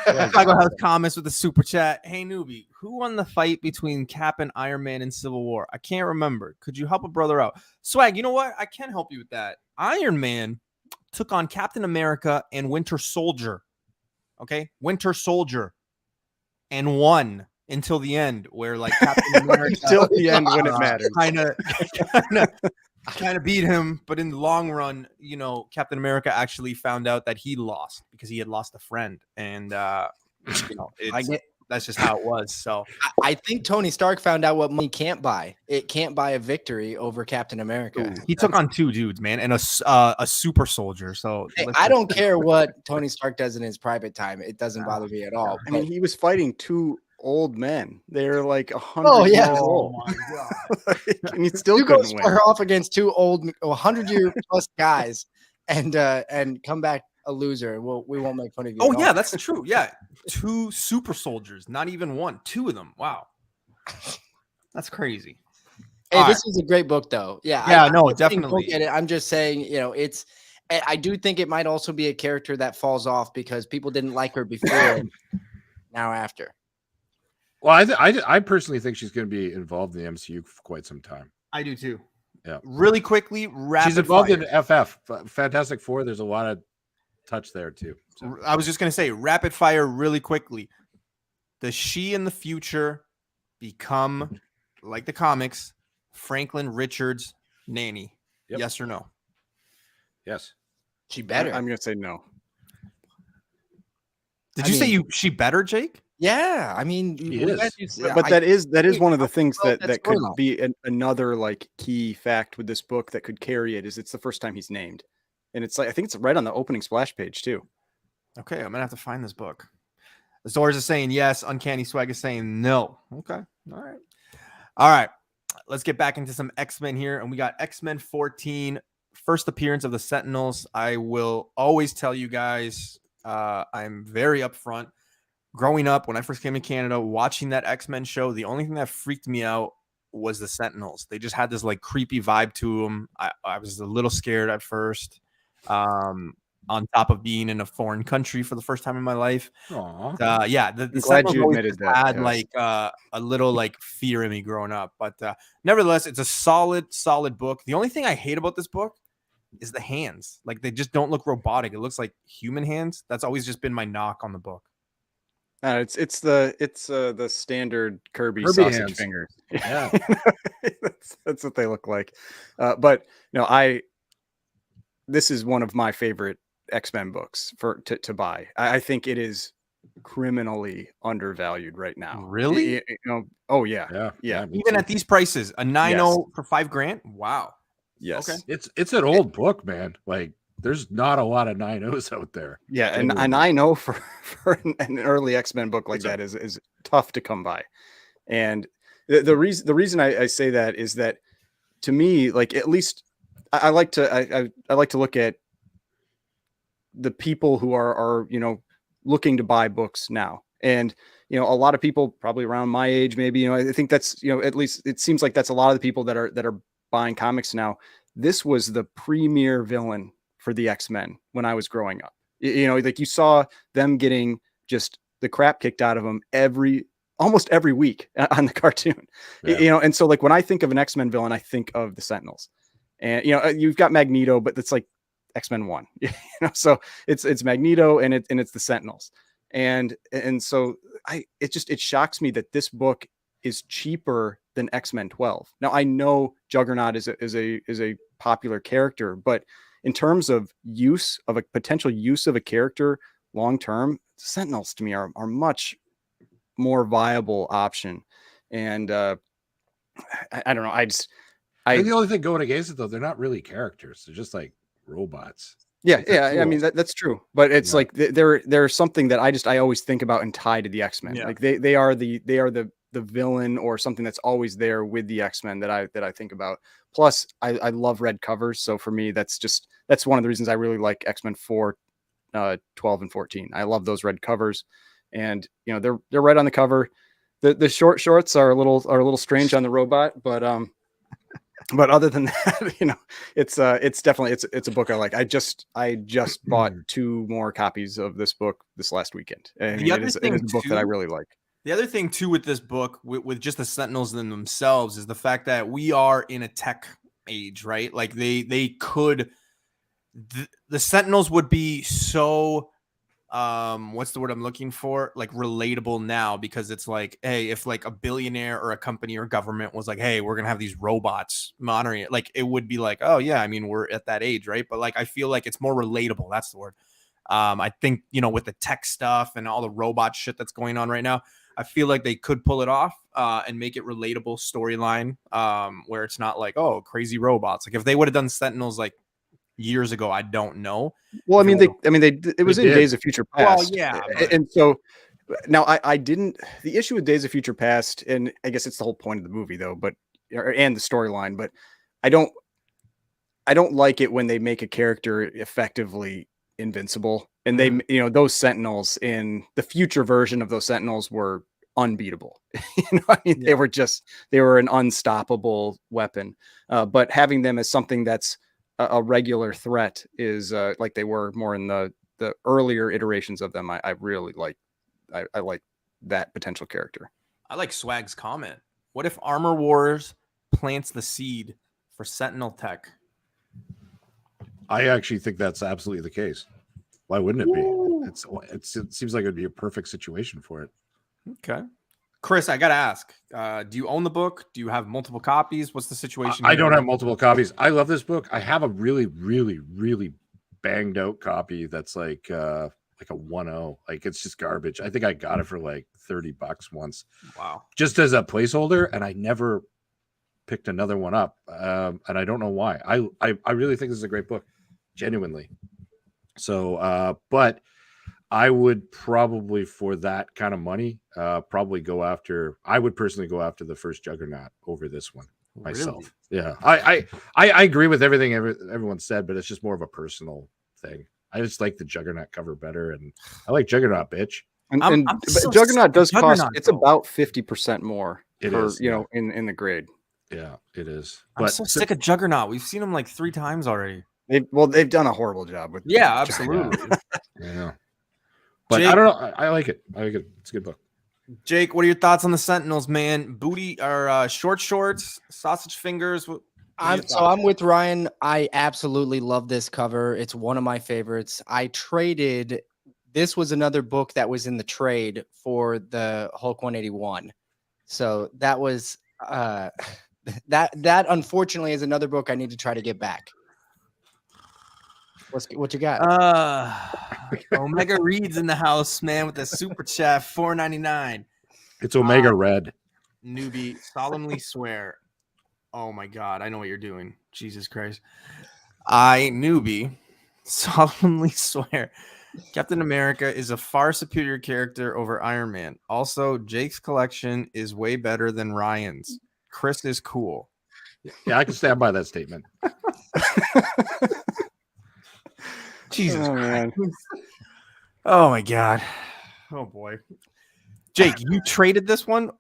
Swaggle House comments with a super chat. Hey newbie, who won the fight between Cap and Iron Man in Civil War? I can't remember. Could you help a brother out? Swag, you know what? I can help you with that. Iron Man took on Captain America and Winter Soldier. Okay, Winter Soldier, and won until the end, where like Captain America Till the end when it matters. kind of beat him, but in the long run, you know, Captain America actually found out that he lost because he had lost a friend, and you know, that's just how it was. So I think Tony Stark found out what money can't buy. It can't buy a victory over Captain America. he took on two dudes, man, and a super soldier. So Hey, I don't care what Tony Stark does in his private time. It doesn't bother me at all. I mean, he was fighting two old men. They're like 100 Oh, yeah. years old. my God. And he still You go couldn't win. square off against two old 100-year plus guys and come back a loser. We won't make fun of you. Oh at yeah, all. that's true. Yeah, two super soldiers, not even one, two of them. Wow, that's crazy. Hey, All this is a great book, though. Yeah, Yeah, I'm no, not saying definitely. don't get it. I'm just saying, you know, I do think it might also be a character that falls off because people didn't like her before and now after. Well, I personally think she's going to be involved in the MCU for quite some time. I do too. Yeah. Really quickly, rapid She's involved fire. in FF, Fantastic Four. There's a lot of touch there too. So. I was just gonna say rapid fire really quickly. Does she in the future become, like the comics, Franklin Richards' nanny? Yep. Yes or no? Yes. She better. I'm gonna say no. Did I you say mean- she better, Jake? Yeah, I mean, He we is. got you- But that is one of the things well, that that's could storyline. be another like key fact with this book that could carry it is it's the first time he's named, and it's like I think it's right on the opening splash page too. Okay, I'm gonna have to find this book. The Zors is saying yes. Uncanny Swag is saying no. Okay, all right. Let's get back into some X-Men here, and we got X-Men 14, first appearance of the Sentinels. I will always tell you guys, I'm very upfront. Growing up, when I first came to Canada, watching that X-Men show, the only thing that freaked me out was the Sentinels. They just had this like creepy vibe to them. I was a little scared at first, on top of being in a foreign country for the first time in my life. Aw. Yeah, the I'm glad Sentinels you always admitted just that. had like a little like fear in me growing up, but nevertheless, it's a solid book. The only thing I hate about this book is the hands. Like they just don't look robotic. It looks like human hands. That's always just been my knock on the book. It's the standard Kirby Kirby sausage hands. fingers. Yeah. That's what they look like. But no, this is one of my favorite X-Men books to buy. I think it is criminally undervalued right now. Really? Oh yeah. Yeah. me Even too. at these prices, a 9.0 for $5,000. Wow. Yes. Okay. It's an old book, man. Like there's not a lot of 9.0s out there. Yeah, and Genuinely. I know for an early X-Men book like It's a- that is tough to come by. And the reason I say that is that to me, like at least I like to look at the people who are looking to buy books now. And a lot of people probably around my age, maybe, I think that's, at least it seems like that's a lot of the people that are buying comics now. This was the premier villain for the X-Men when I was growing up. Like you saw them getting just the crap kicked out of them almost every week on the cartoon. Yeah. And so like when I think of an X-Men villain, I think of the Sentinels. And you've got Magneto, but it's like X-Men 1. So it's Magneto and it's the Sentinels. And so it shocks me that this book is cheaper than X-Men 12. Now I know Juggernaut is a popular character, but in terms of use of a potential use of a character long term, Sentinels to me are much more viable option. And I don't know. I think the only thing going against it though, they're not really characters. They're just like robots. Yeah, Like, they're yeah. I mean cool. that's true, but it's Yeah. like they're something that I always think about and tie to the X-Men. Yeah. Like they are the villain or something that's always there with the X-Men that I think about. Plus, I love red covers, so for me that's one of the reasons I really like X-Men 4, 12, and 14. I love those red covers, and they're right on the cover. The short shorts are a little strange on the robot, but other than that, it's definitely it's a book I like. I just bought 2 more copies of this book this last weekend. I mean, it is a book that I really like. The other thing too with this book, with just the Sentinels in themselves, is the fact that we are in a tech age, right? Like they could, the Sentinels would be so, what's the word I'm looking for? Like relatable now, because it's like, hey, if like a billionaire or a company or government was like, hey, we're gonna have these robots monitoring it, like it would be like, oh yeah, I mean we're at that age, right? But like I feel like it's more relatable. That's the word. I think with the tech stuff and all the robot shit that's going on right now, I feel like they could pull it off and make it relatable storyline, where it's not like, oh, crazy robots. Like if they would have done Sentinels like years ago, I don't know. Well, it was in did. Days of Future Past. Well, yeah, and so now I didn't. The issue with Days of Future Past, and I guess it's the whole point of the movie though, and the storyline, but I don't like it when they make a character effectively invincible, and they those Sentinels in the future version of those Sentinels were unbeatable. They were an unstoppable weapon, but having them as something that's a regular threat is like they were more in the earlier iterations of them. I really like I like that potential character. I like Swag's comment. What if Armor Wars plants the seed for Sentinel tech? I actually think that's absolutely the case. Why wouldn't it be? It seems like it'd be a perfect situation for it. Okay. Chris, I got to ask, do you own the book? Do you have multiple copies? What's the situation? I don't have multiple copies. I love this book. I have a really, really, really banged out copy that's like a 1.0. Like it's just garbage. I think I got it for like $30 once. Wow. Just as a placeholder, and I never picked another one up. And I don't know why. I really think this is a great book. Genuinely. So but I would probably, for that kind of money, probably I would personally go after the first Juggernaut over this one myself. Really? Yeah. I agree with everything everyone said, but it's just more of a personal thing. I just like the Juggernaut cover better, and I like Juggernaut, bitch. But Juggernaut does cost, it's about 50% more in the grade. Yeah, it is. I'm But so sick of Juggernaut. We've seen him like 3 times already. They've done a horrible job with. Yeah, with absolutely. I know. But Jake, I don't know. I like it. I like it. It's a good book. Jake, what are your thoughts on the Sentinels, man? Booty or short shorts, sausage fingers? What are your thoughts? I'm with Ryan. I absolutely love this cover. It's one of my favorites. I traded. This was another book that was in the trade for the Hulk 181. So that was that unfortunately is another book I need to try to get back. What you got? Omega Reed's in the house, man, with the super chat, $4.99. It's Omega Red. Newbie, solemnly swear. Oh my God, I know what you're doing. Jesus Christ. I, newbie, solemnly swear Captain America is a far superior character over Iron Man. Also, Jake's collection is way better than Ryan's. Chris is cool. Yeah, I can stand by that statement. Jesus Oh, man. Oh my God. Oh boy. Jake, you traded this one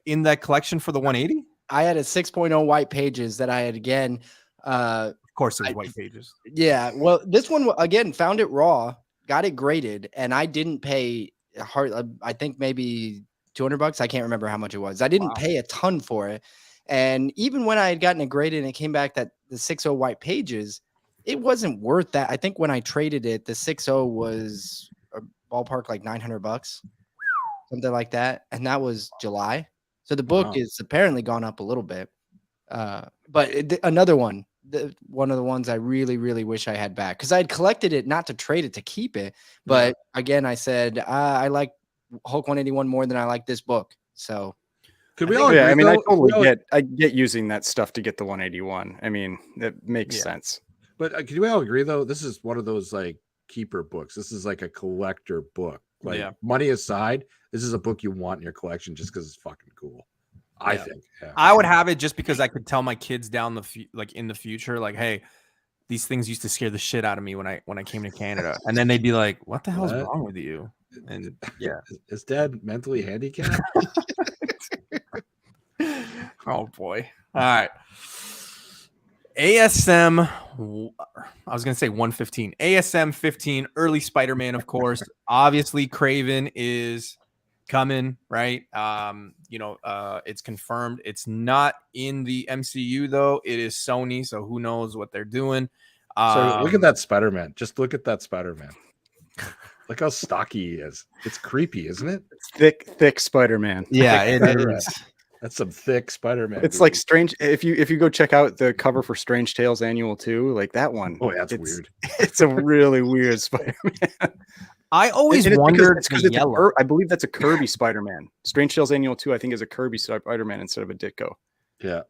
in that collection for the 180? I had a 6.0 white pages that I had again. Of course, there's white pages. Yeah. Well, this one again found it raw, got it graded, and I didn't pay I think maybe $200. I can't remember how much it was. I didn't pay a ton for it. And even when I had gotten it graded and it came back that the 6.0 white pages, it wasn't worth that. I think when I traded it, the 6.0 was a ballpark like $900, something like that. And that was July. So the book is apparently gone up a little bit. But another one, one of the ones I really, really wish I had back, because I had collected it not to trade it, to keep it. But again, I said, I like Hulk 181 more than I like this book. So could we all agree? Yeah, I mean, though, I get using that stuff to get the 181. I mean, that makes sense. But can we all agree though? This is one of those like keeper books. This is like a collector book. Like money aside, this is a book you want in your collection just because it's fucking cool. I think. Yeah. I would have it just because I could tell my kids down in the future, like, hey, these things used to scare the shit out of me when I came to Canada, and then they'd be like, "What the hell's wrong with you?" And yeah, is Dad mentally handicapped? Oh boy! All right. ASM, I was going to say 115. ASM 15, early Spider-Man, of course. Obviously, Craven is coming, right? It's confirmed. It's not in the MCU, though. It is Sony, so who knows what they're doing. So look at that Spider-Man. Just look at that Spider-Man. Look how stocky he is. It's creepy, isn't it? It's thick Spider-Man. Yeah, it is. That's some thick Spider-Man. It's like strange. If you go check out the cover for Strange Tales Annual 2, like that one. Oh, that's weird. It's a really weird Spider-Man. I always wondered because yellow. I believe that's a Kirby Spider-Man. Strange Tales Annual 2, I think, is a Kirby Spider-Man instead of a Ditko. Yeah.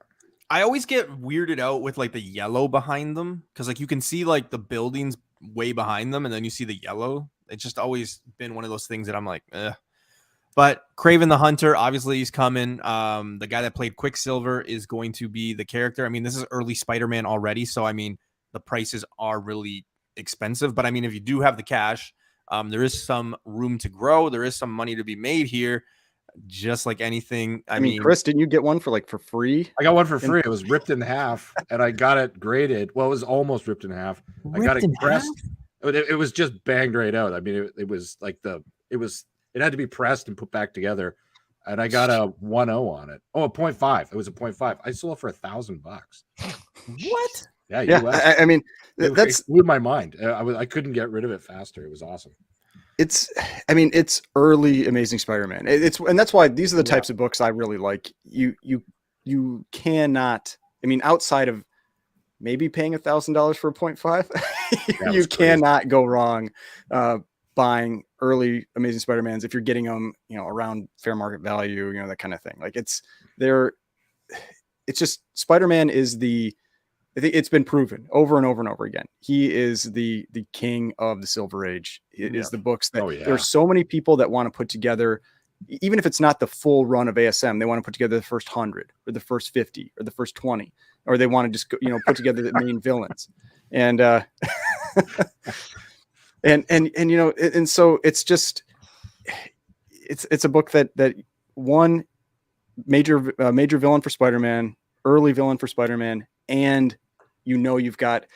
I always get weirded out with like the yellow behind them, because like you can see like the buildings way behind them, and then you see the yellow. It's just always been one of those things that I'm like, ugh. But Kraven the Hunter, obviously he's coming. The guy that played Quicksilver is going to be the character. I mean, this is early Spider-Man already, so I mean, the prices are really expensive. But I mean, if you do have the cash, there is some room to grow. There is some money to be made here, just like anything. I mean, Chris, didn't you get one for free? I got one for free. It was ripped in half, and I got it graded. Well, it was almost ripped in half. I got it pressed. It was just banged right out. I mean, it was like it had to be pressed and put back together, and I got a 1.0 on it. Oh, a 0.5. It was a 0.5. I sold it for $1,000. What? Yeah. I mean, it blew my mind. I couldn't get rid of it faster. It was awesome. It's early Amazing Spider-Man. And that's why these are the types of books I really like. You cannot. I mean, outside of maybe paying $1,000 for a 0.5, you cannot go wrong buying early Amazing Spider-Mans if you're getting them, around fair market value, that kind of thing. Like it's just Spider-Man is I think it's been proven over and over and over again. He is the king of the Silver Age. It is the books that there are so many people that want to put together, even if it's not the full run of ASM, they want to put together the first 100 or the first 50 or the first 20, or they want to just put together the main villains. And and so it's just it's a book that one major villain for Spider-Man, early villain for Spider-Man, and you've got.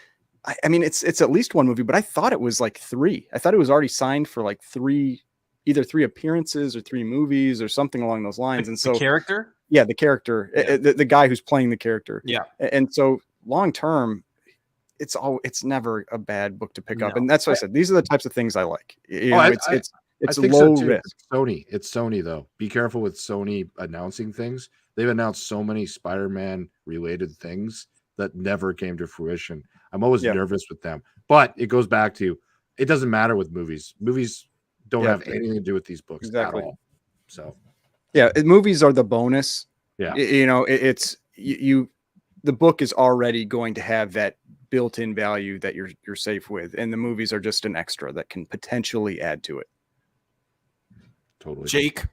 I mean, it's at least one movie, but I thought it was like 3. I thought it was already signed for like 3, either 3 appearances or 3 movies or something along those lines. And so, the character, yeah, the character, the guy who's playing the character, yeah. And so long term, it's never a bad book to pick up, No. and that's what I said. These are the types of things I like. It's I think low so too. risk. It's Sony though. Be careful with Sony announcing things. They've announced so many Spider-Man related things that never came to fruition. I'm always nervous with them, but it goes back to it doesn't matter with movies. Movies don't have anything to do with these books at all. So, movies are the bonus. Yeah, it's the book is already going to have that built-in value that you're safe with, and the movies are just an extra that can potentially add to it. Totally. Jake,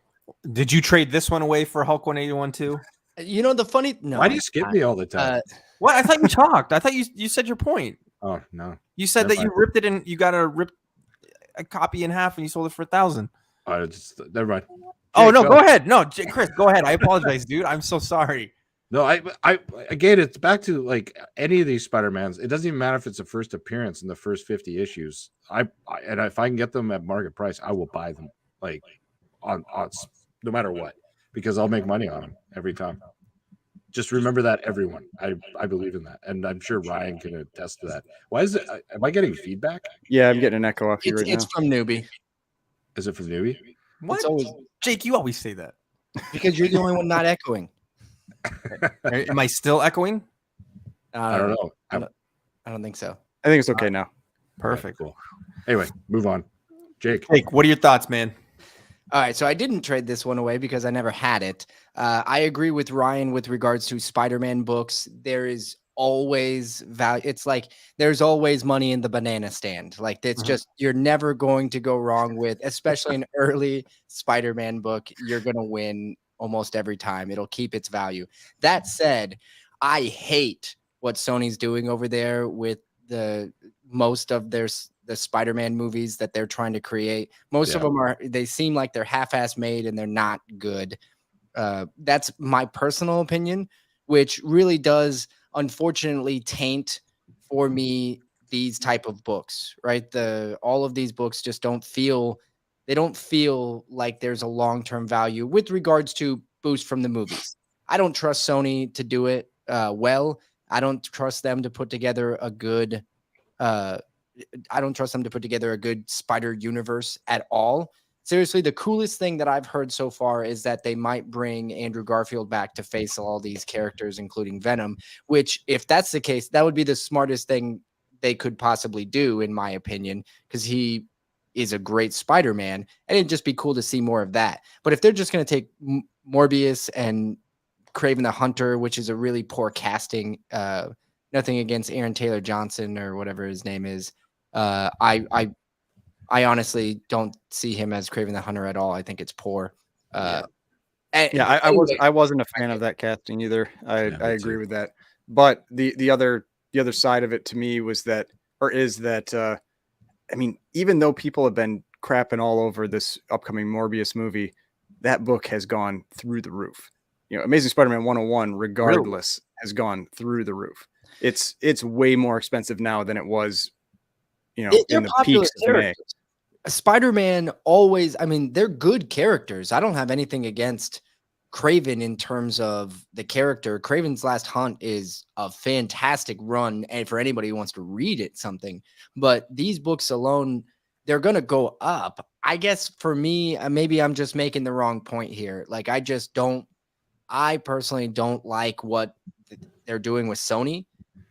did you trade this one away for Hulk 181 too? The funny no. Why do you skip me all the time? What? I thought you talked. I thought you said your point. Oh no. You said that you ripped it and you got to rip a copy in half and you sold it for 1,000. Never mind. Oh no, go ahead. No, Chris, go ahead. I apologize, dude. I'm so sorry. No, I again, it's back to like any of these Spider-Mans. It doesn't even matter if it's a first appearance in the first 50 issues. And if I can get them at market price, I will buy them like on no matter what, because I'll make money on them every time. Just remember that, everyone. I believe in that, and I'm sure Ryan can attest to that. Why is it? Am I getting feedback? Yeah, I'm getting an echo off you right now. It's from Newbie. Is it from Newbie? What? It's always Jake, you always say that because you're the only one not echoing. Am I still echoing? I don't know. I don't think so. I think it's okay now. Perfect. Cool. Anyway, move on. Jake, what are your thoughts, man? All right, so I didn't trade this one away because I never had it. I agree with Ryan with regards to Spider-Man books. There is always value. It's like there's always money in the banana stand. Like it's just you're never going to go wrong with, especially an early Spider-Man book. You're going to win almost every time. It'll keep its value. That said, I hate what Sony's doing over there with most of the Spider-Man movies that they're trying to create. Most of them they seem like they're half-ass made and they're not good. That's my personal opinion, which really does unfortunately taint for me these type of books, right? All of these books just don't feel like there's a long-term value with regards to boost from the movies. I don't trust Sony to do it well. I don't trust them to put together a good Spider universe at all. Seriously, the coolest thing that I've heard so far is that they might bring Andrew Garfield back to face all these characters, including Venom, which if that's the case, that would be the smartest thing they could possibly do, in my opinion, because he is a great Spider-Man, and it'd just be cool to see more of that. But if they're just going to take Morbius and Kraven the Hunter, which is a really poor casting, nothing against Aaron Taylor Johnson or whatever his name is. I honestly don't see him as Kraven the Hunter at all. I think it's poor. I wasn't a fan of that casting either. I agree with that. But the other side of it to me is that I mean, even though people have been crapping all over this upcoming Morbius movie, that book has gone through the roof. Amazing Spider-Man 101, regardless, has gone through the roof. It's way more expensive now than it was, in the peaks of May. Spider-Man always, I mean, they're good characters. I don't have anything against Kraven in terms of the character. Kraven's Last Hunt is a fantastic run, and for anybody who wants to read it, something. But these books alone, they're going to go up. I guess for me, maybe I'm just making the wrong point here. Like, I personally don't like what they're doing with Sony.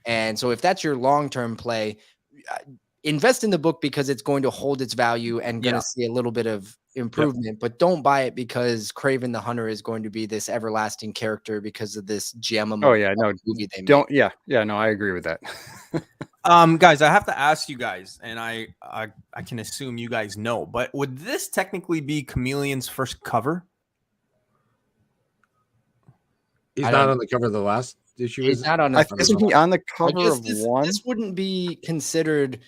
And so if that's your long-term play, invest in the book because it's going to hold its value and going to see a little bit of improvement, but don't buy it because Kraven the Hunter is going to be this everlasting character because of this gem of movie they made. No, I agree with that. Guys, I have to ask you guys, and I can assume you guys know, but would this technically be Chameleon's first cover? He's not on the cover of the last issue. He's not on the cover. Isn't he on the cover of one? This wouldn't be considered.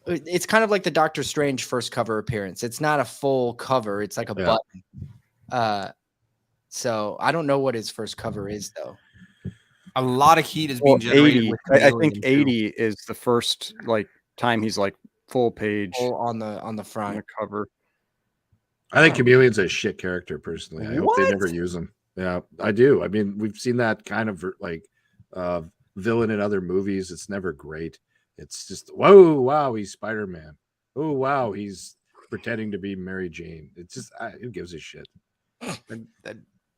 It's kind of like the Doctor Strange first cover appearance. It's not a full cover. It's like a button. So I don't know what his first cover is, though. A lot of heat is Well, being generated 80. with I Chameleon, think too. 80 is the first like time he's like full page on the on front. the cover. I think Chameleon's a shit character personally. I hope they What? never use him. Yeah, I do. I mean, we've seen that kind of like villain in other movies. It's never great. It's just, whoa, wow, he's Spider-Man. Oh, wow, he's pretending to be Mary Jane. It's just, who gives a shit?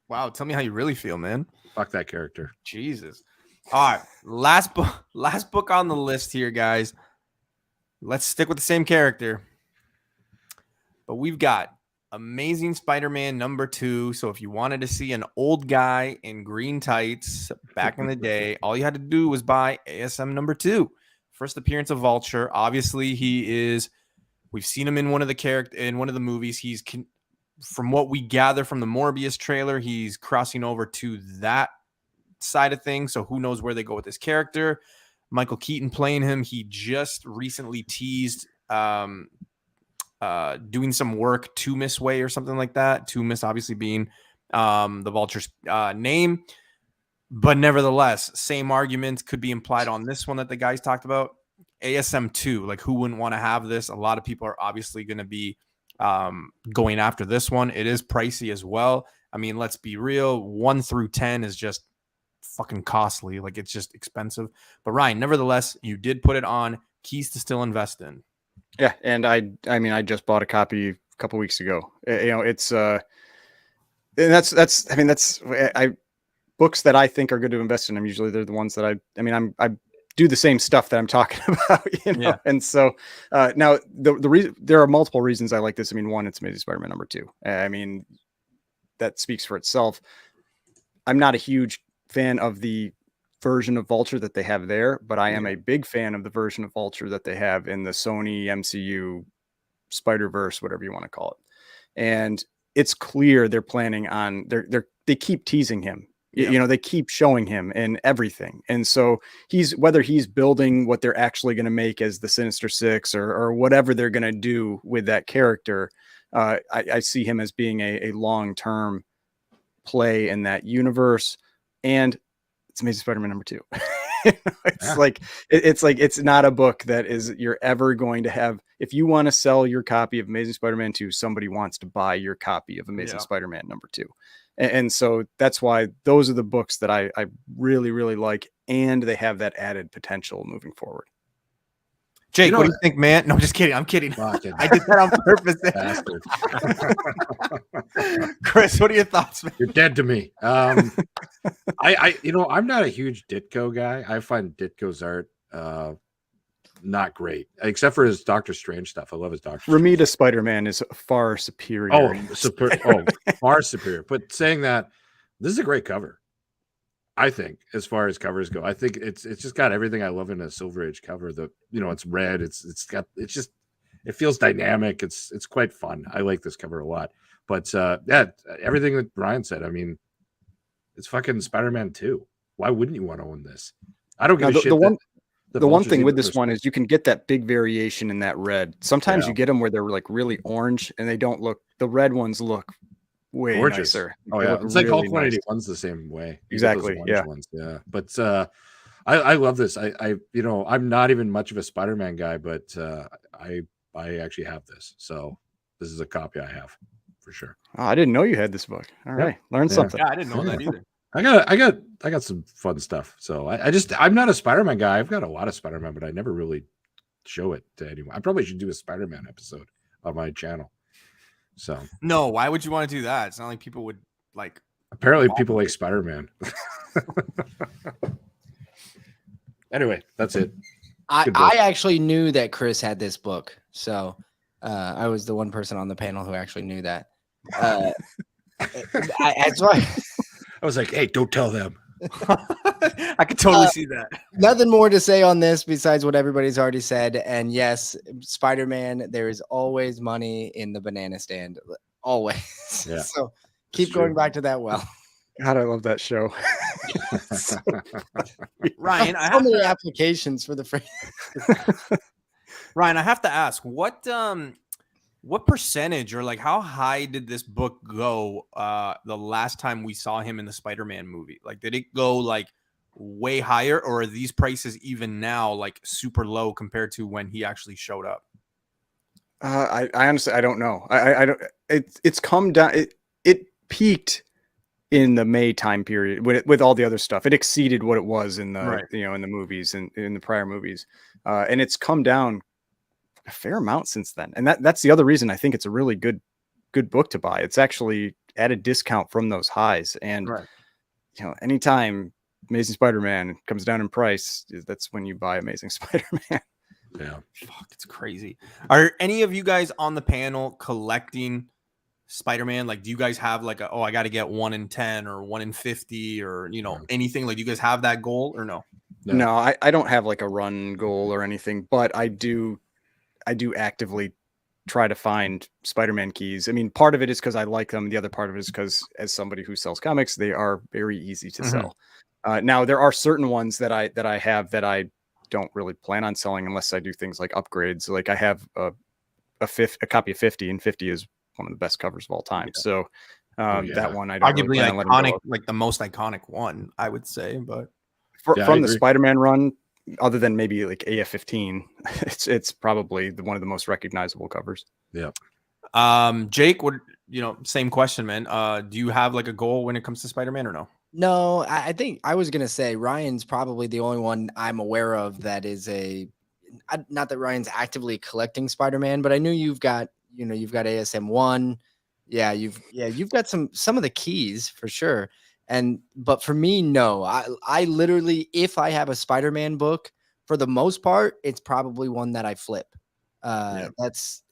Wow, tell me how you really feel, man. Fuck that character. Jesus. All right, last book on the list here, guys. Let's stick with the same character, but we've got Amazing Spider-Man #2. So if you wanted to see an old guy in green tights back in the day, all you had to do was buy ASM #2. First appearance of Vulture. Obviously, we've seen him in one of the movies. From what we gather from the Morbius trailer, he's crossing over to that side of things. So who knows where they go with this character. Michael Keaton playing him. He just recently teased doing some work to Miss Way or something like that. To Miss obviously being the Vulture's name. But nevertheless, same arguments could be implied on this one that the guys talked about. ASM 2, like who wouldn't want to have this? A lot of people are obviously going to be going after this one. It is pricey as well. I mean, let's be real. 1 through 10 is just fucking costly. Like it's just expensive. But Ryan, nevertheless, you did put it on keys to still invest in. Yeah, and I just bought a copy a couple weeks ago. It's and that's books that I think are good to invest in. Usually they're the ones that I do the same stuff that I'm talking about, Yeah. And so now the reason, there are multiple reasons I like this. One, it's Amazing Spider-Man #2. That speaks for itself. I'm not a huge fan of the version of Vulture that they have there, but I am a big fan of the version of Vulture that they have in the Sony MCU Spider-Verse, whatever you want to call it. And it's clear they're planning on they keep teasing him. Yeah. They keep showing him in everything. And so whether he's building what they're actually going to make as the Sinister Six or whatever they're going to do with that character, I see him as being a long-term play in that universe. And it's Amazing Spider-Man #2. It's not a book that you're ever going to have. If you want to sell your copy of Amazing Spider-Man 2, somebody wants to buy your copy of Amazing Spider-Man #2. And so that's why those are the books that I really, really like. And they have that added potential moving forward. Jake, what do you think, man? No, just kidding. I'm kidding. I did that on purpose. Chris, what are your thoughts, man? You're dead to me. I'm not a huge Ditko guy. I find Ditko's art not great, except for his Doctor Strange stuff. I love his Doctor Strange. Romita Spider-Man is far superior. Far superior. But saying that, this is a great cover. I think, as far as covers go, I think it's just got everything I love in a Silver Age cover. It's red. It feels dynamic. It's quite fun. I like this cover a lot. But everything that Brian said. It's fucking Spider-Man 2. Why wouldn't you want to own this? I don't give a shit. The one thing with this one is you can get that big variation in that red. Sometimes you get them where they're like really orange and they don't look. The red ones look way gorgeous. Nicer. Oh yeah, it's really like Hulk 181's the same way. Exactly. Yeah. Ones. Yeah. But I love this. I'm not even much of a Spider-Man guy, but I actually have this. So this is a copy I have for sure. Oh, I didn't know you had this book. All right, learn something. Yeah, I didn't know that either. I got some fun stuff. So I'm not a Spider-Man guy. I've got a lot of Spider-Man, but I never really show it to anyone. I probably should do a Spider-Man episode on my channel. So no, why would you want to do that? It's not like people would like. Apparently, people like Spider-Man. Anyway, that's it. I actually knew that Chris had this book, so I was the one person on the panel who actually knew that. That's why I was like, "Hey, don't tell them." I could totally see that. Nothing more to say on this besides what everybody's already said. And yes, Spider-Man, there is always money in the banana stand. Always. Yeah. So keep going back to that well. God, I love that show. Ryan, so many applications for the phrase. Ryan, I have to ask, what percentage or like how high did this book go the last time we saw him in the Spider-Man movie? Like, did it go like way higher, or are these prices even now like super low compared to when he actually showed up? I honestly, I don't know. I don't. It's come down. It peaked in the May time period with all the other stuff. It exceeded what it was in the Right. in the movies and in the prior movies, and it's come down a fair amount since then. And that's the other reason I think it's a really good book to buy. It's actually at a discount from those highs, and Right. anytime Amazing Spider-Man comes down in price, that's when you buy Amazing Spider-Man. Yeah. Fuck, it's crazy. Are any of you guys on the panel collecting Spider-Man? Like, do you guys have like I got to get 1 in 10 or 1 in 50 or anything? Like, do you guys have that goal or no? No, I don't have like a run goal or anything, but I do actively try to find Spider-Man keys. I mean, part of it is because I like them. The other part of it is because as somebody who sells comics, they are very easy to sell. Now there are certain ones that I have that I don't really plan on selling unless I do things like upgrades. Like I have a copy of 50, and 50 is one of the best covers of all time. Yeah. So yeah. that one I don't Arguably really plan on letting iconic, go of. like the most iconic one, I would say. But Yeah, I from the agree. Spider-Man run, other than maybe like AF-15, it's probably one of the most recognizable covers. Yeah. Jake, same question, man. Do you have like a goal when it comes to Spider-Man or no? No, I think I was gonna say Ryan's probably the only one I'm aware of that is not that Ryan's actively collecting Spider-Man, but I knew you've got ASM1. Yeah, you've got some of the keys for sure. But for me, no. I literally, if I have a Spider-Man book, for the most part, it's probably one that I flip. That's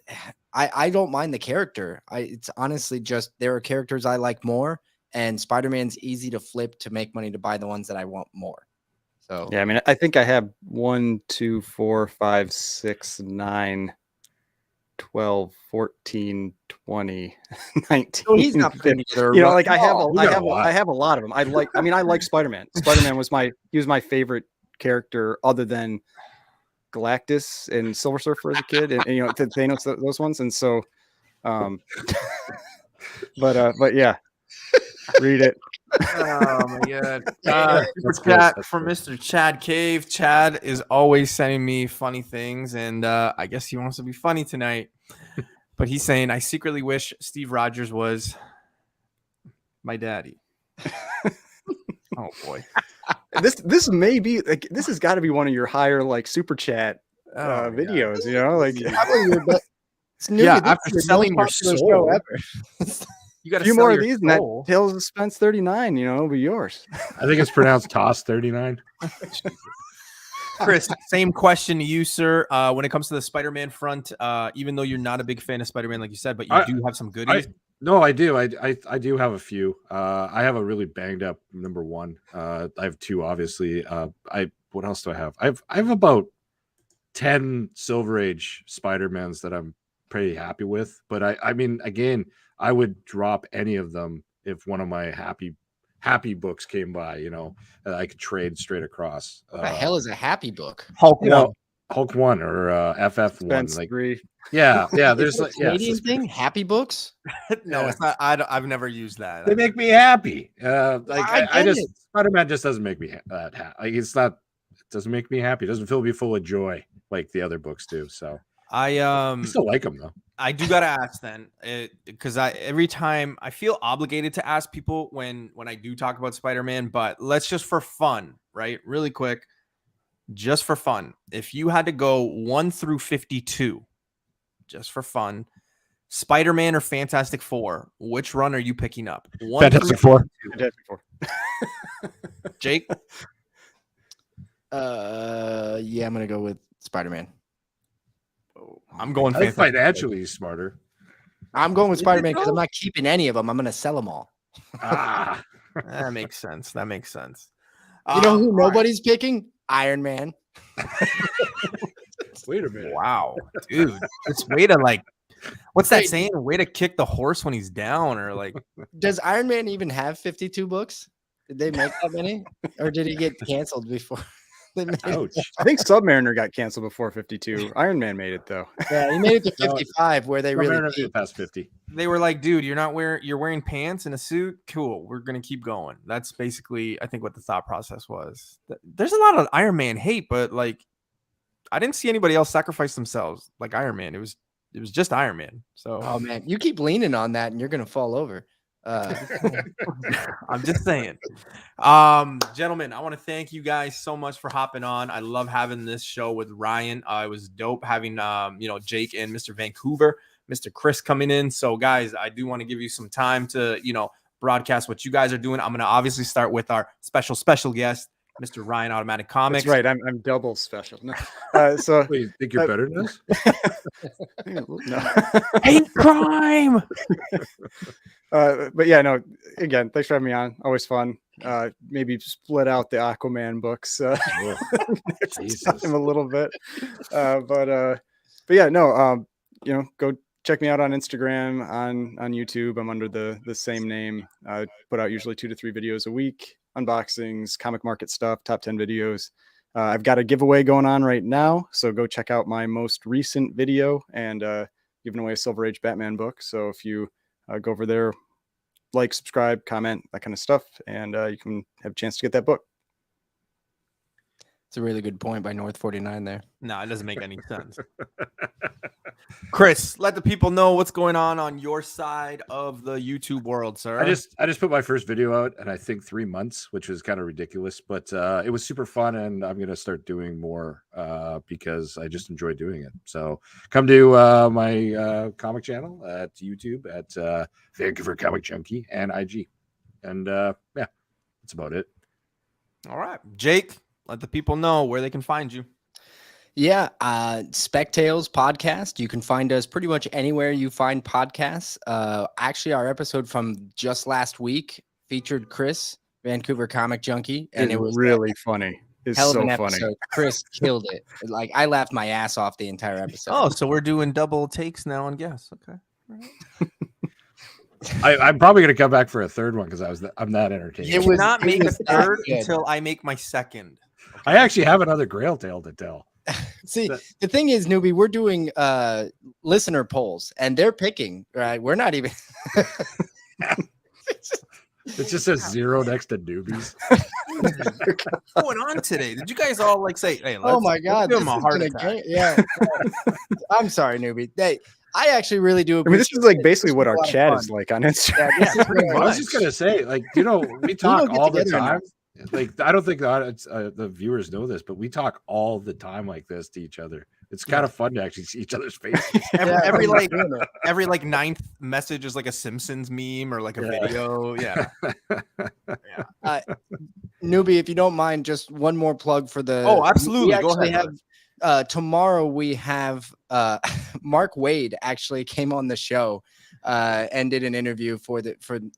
I don't mind the character. It's honestly just there are characters I like more, and Spider-Man's easy to flip to make money to buy the ones that I want more. So yeah, I mean, I think I have 1, 2, 4, 5, 6, 9, 12, 14, 20, 19. so he's not putting together. Like I have a lot of them. I like Spider-Man. Spider-Man was my favorite character other than Galactus and Silver Surfer as a kid, and Thanos, those ones. And so, but yeah, read it. Oh my god! Super chat from Mr. Chad Cave. Chad is always sending me funny things, and I guess he wants to be funny tonight. But he's saying, "I secretly wish Steve Rogers was my daddy." Oh boy! This may be like this has got to be one of your higher like super chat videos. Probably your best. After selling your soul ever. You got a few more of these, and that Tales of Spence 39, will be yours. I think it's pronounced Toss 39. Chris, same question to you, sir. When it comes to the Spider-Man front, even though you're not a big fan of Spider-Man, like you said, but you do have some goodies. No, I do. I do have a few. I have a really banged up number 1. I have 2, obviously. What else do I have? I have about 10 Silver Age Spider-Mans that I'm pretty happy with. But I mean, again, I would drop any of them if one of my happy books came by, that I could trade straight across. What the hell is a happy book? Hulk 1 or FF1. Like 3. Yeah. There's like Canadian thing. Happy books? No, it's not. I've never used that. They make me happy. I just Spider-Man just doesn't make me that happy. Like it doesn't make me happy. It doesn't fill me full of joy like the other books do. So I still like them though. I do gotta ask then, because every time I feel obligated to ask people when I do talk about Spider-Man, but let's just for fun, right? Really quick, just for fun. If you had to go 1 through 52, just for fun, Spider-Man or Fantastic Four, which run are you picking up? Fantastic Four. Jake? Yeah, I'm gonna go with Spider-Man. I'm going financially smarter. I'm going with Spider-Man because I'm not keeping any of them. I'm going to sell them all. That makes sense. You know who nobody's picking? Iron Man. Wait a minute. Wow, dude. It's way to what's that saying? Way to kick the horse when he's down, or like. Does Iron Man even have 52 books? Did they make that many? Or did he get canceled before? They made it- Ouch. I think Submariner got canceled before 52. Iron Man made it though. yeah, he made it to No, 55, where they really. Submariner made it past 50. They were like, dude, you're wearing pants and a suit. Cool. We're going to keep going. That's basically, I think, what the thought process was. There's a lot of Iron Man hate, but like, I didn't see anybody else sacrifice themselves like Iron Man. It was just Iron Man. So Oh man, you keep leaning on that, and you're gonna fall over. I'm just saying. Gentlemen, I want to thank you guys so much for hopping on. I love having this show with Ryan. It was dope having Jake and Mr. Vancouver, Mr. Chris coming in. So guys, I do want to give you some time to broadcast what you guys are doing. I'm going to obviously start with our special guest, Mr. Ryan Automatic Comics. That's right. I'm double special. No. So Wait, you think you're better than us? no. Hate crime. But yeah, no. Again, thanks for having me on. Always fun. Maybe split out the Aquaman books next Jesus. time a little bit. But yeah, no. Go check me out on Instagram, on YouTube. I'm under the same name. I put out usually 2 to 3 videos a week, unboxings, comic market stuff, top 10 videos. I've got a giveaway going on right now, so go check out my most recent video and giving away a Silver Age Batman book. So if you go over there, like, subscribe, comment, that kind of stuff, and you can have a chance to get that book. It's a really good point by North 49 there. No, it doesn't make any sense. Chris, let the people know what's going on your side of the YouTube world, sir. I just put my first video out, and I think 3 months, which was kind of ridiculous, but it was super fun, and I'm gonna start doing more because I just enjoy doing it. So come to my comic channel at YouTube at Vancouver Comic Junkie and IG, and yeah, that's about it. All right, Jake, let the people know where they can find you. Yeah, Spec Tales podcast. You can find us pretty much anywhere you find podcasts. Actually, our episode from just last week featured Chris, Vancouver Comic Junkie, and it was really funny. It's hell of so an funny. episode. Chris killed it. Like, I laughed my ass off the entire episode. Oh, so we're doing double takes now on guests. Okay. I'm probably gonna come back for a third one because I'm that entertained. You cannot make a was that third good. until I make my second. I actually have another Grail tale to tell. See, the thing is, newbie, we're doing listener polls, and they're picking. Right, we're not even. It just says 0 next to newbies. What's going on today? Did you guys all like say, "Hey, Oh my God, give him this a has heart been attack"? Yeah. I'm sorry, newbie. Hey, I actually really do. I mean, this is like appreciate it. basically This what was our a lot of chat fun. is like on Instagram. Yeah, this is very I was much. just gonna say, like, we talk get all the together time. enough. Like, I don't think the audience, the viewers know this, but we talk all the time like this to each other. It's kind of fun to actually see each other's faces. Every Yeah, like doing it. every like 9th message is like a Simpsons meme or like a video. Yeah. Newbie, if you don't mind, just one more plug for the. Oh, absolutely. We Go actually ahead, have tomorrow. We have Mark Wade actually came on the show and did an interview for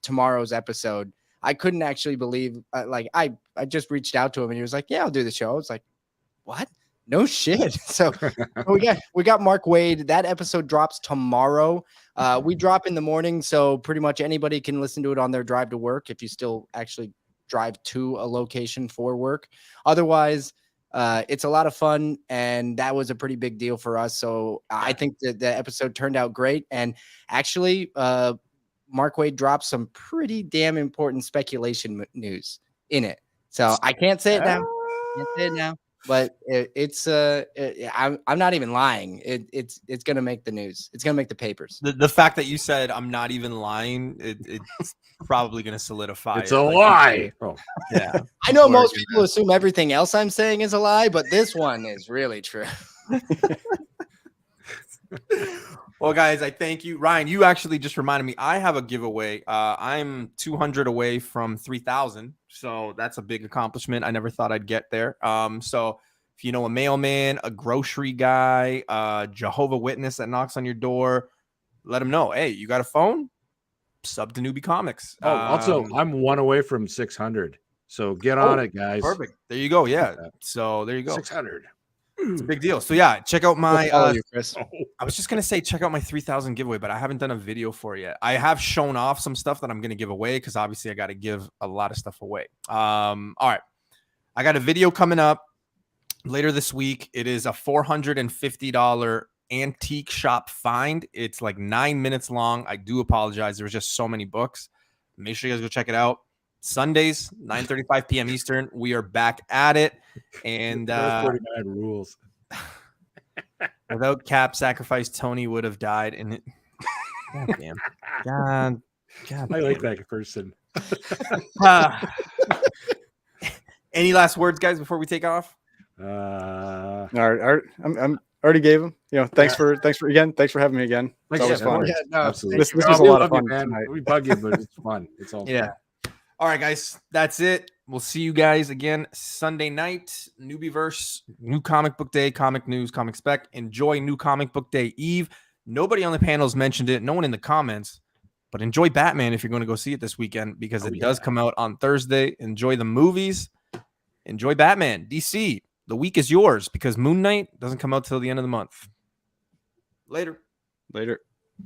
tomorrow's episode. I couldn't actually believe, I just reached out to him and he was like, "Yeah, I'll do the show." I was like, "What? No shit." So we got Mark Wade. That episode drops tomorrow. We drop in the morning, so pretty much anybody can listen to it on their drive to work if you still actually drive to a location for work. Otherwise, it's a lot of fun, and that was a pretty big deal for us. So I think that the episode turned out great. And actually, Mark Wade dropped some pretty damn important speculation news in it. So I can't say it now. Can't say it now. But I'm not even lying. It's gonna make the news. It's gonna make the papers. The fact that you said I'm not even lying, it's probably gonna solidify. It's it. a Like, lie. Oh, Yeah. I know People are most people assume everything else I'm saying is a lie, but this one is really true. Well, guys, I thank you. Ryan, you actually just reminded me I have a giveaway. I'm 200 away from 3,000. So that's a big accomplishment. I never thought I'd get there. So if you know a mailman, a grocery guy, Jehovah Witness that knocks on your door, let him know. Hey, you got a phone? Sub to Newbie Comics. Oh, also, I'm 1 away from 600. So get on it, guys. Perfect. There you go. Yeah. So there you go. 600. It's a big deal. So yeah, check out my We'll follow you, Chris. I was just gonna say check out my 3,000 giveaway, but I haven't done a video for it yet. I have shown off some stuff that I'm gonna give away because obviously I got to give a lot of stuff away. All right, I got a video coming up later this week. It is a $450 antique shop find. It's like 9 minutes long. I do apologize. There was just so many books. Make sure you guys go check it out. Sundays, 9:35 p.m. Eastern. We are back at it. And 49 rules. without Cap Sacrifice, Tony would have died. And it, God damn. God I like that person. Any last words, guys, before we take off? All right, I'm already gave him. Thanks for having me again. It's always fun. Yeah, no, Absolutely. This We was a lot of love you, fun man. tonight. We bug you, but it's fun. It's all Yeah. All right, guys, that's it. We'll see you guys again Sunday night. Newbieverse, New Comic Book Day, Comic News, Comic Spec. Enjoy New Comic Book Day Eve. Nobody on the panels mentioned it. No one in the comments. But enjoy Batman if you're going to go see it this weekend, because it does come out on Thursday. Enjoy the movies. Enjoy Batman. DC, the week is yours because Moon Knight doesn't come out till the end of the month. Later. Later.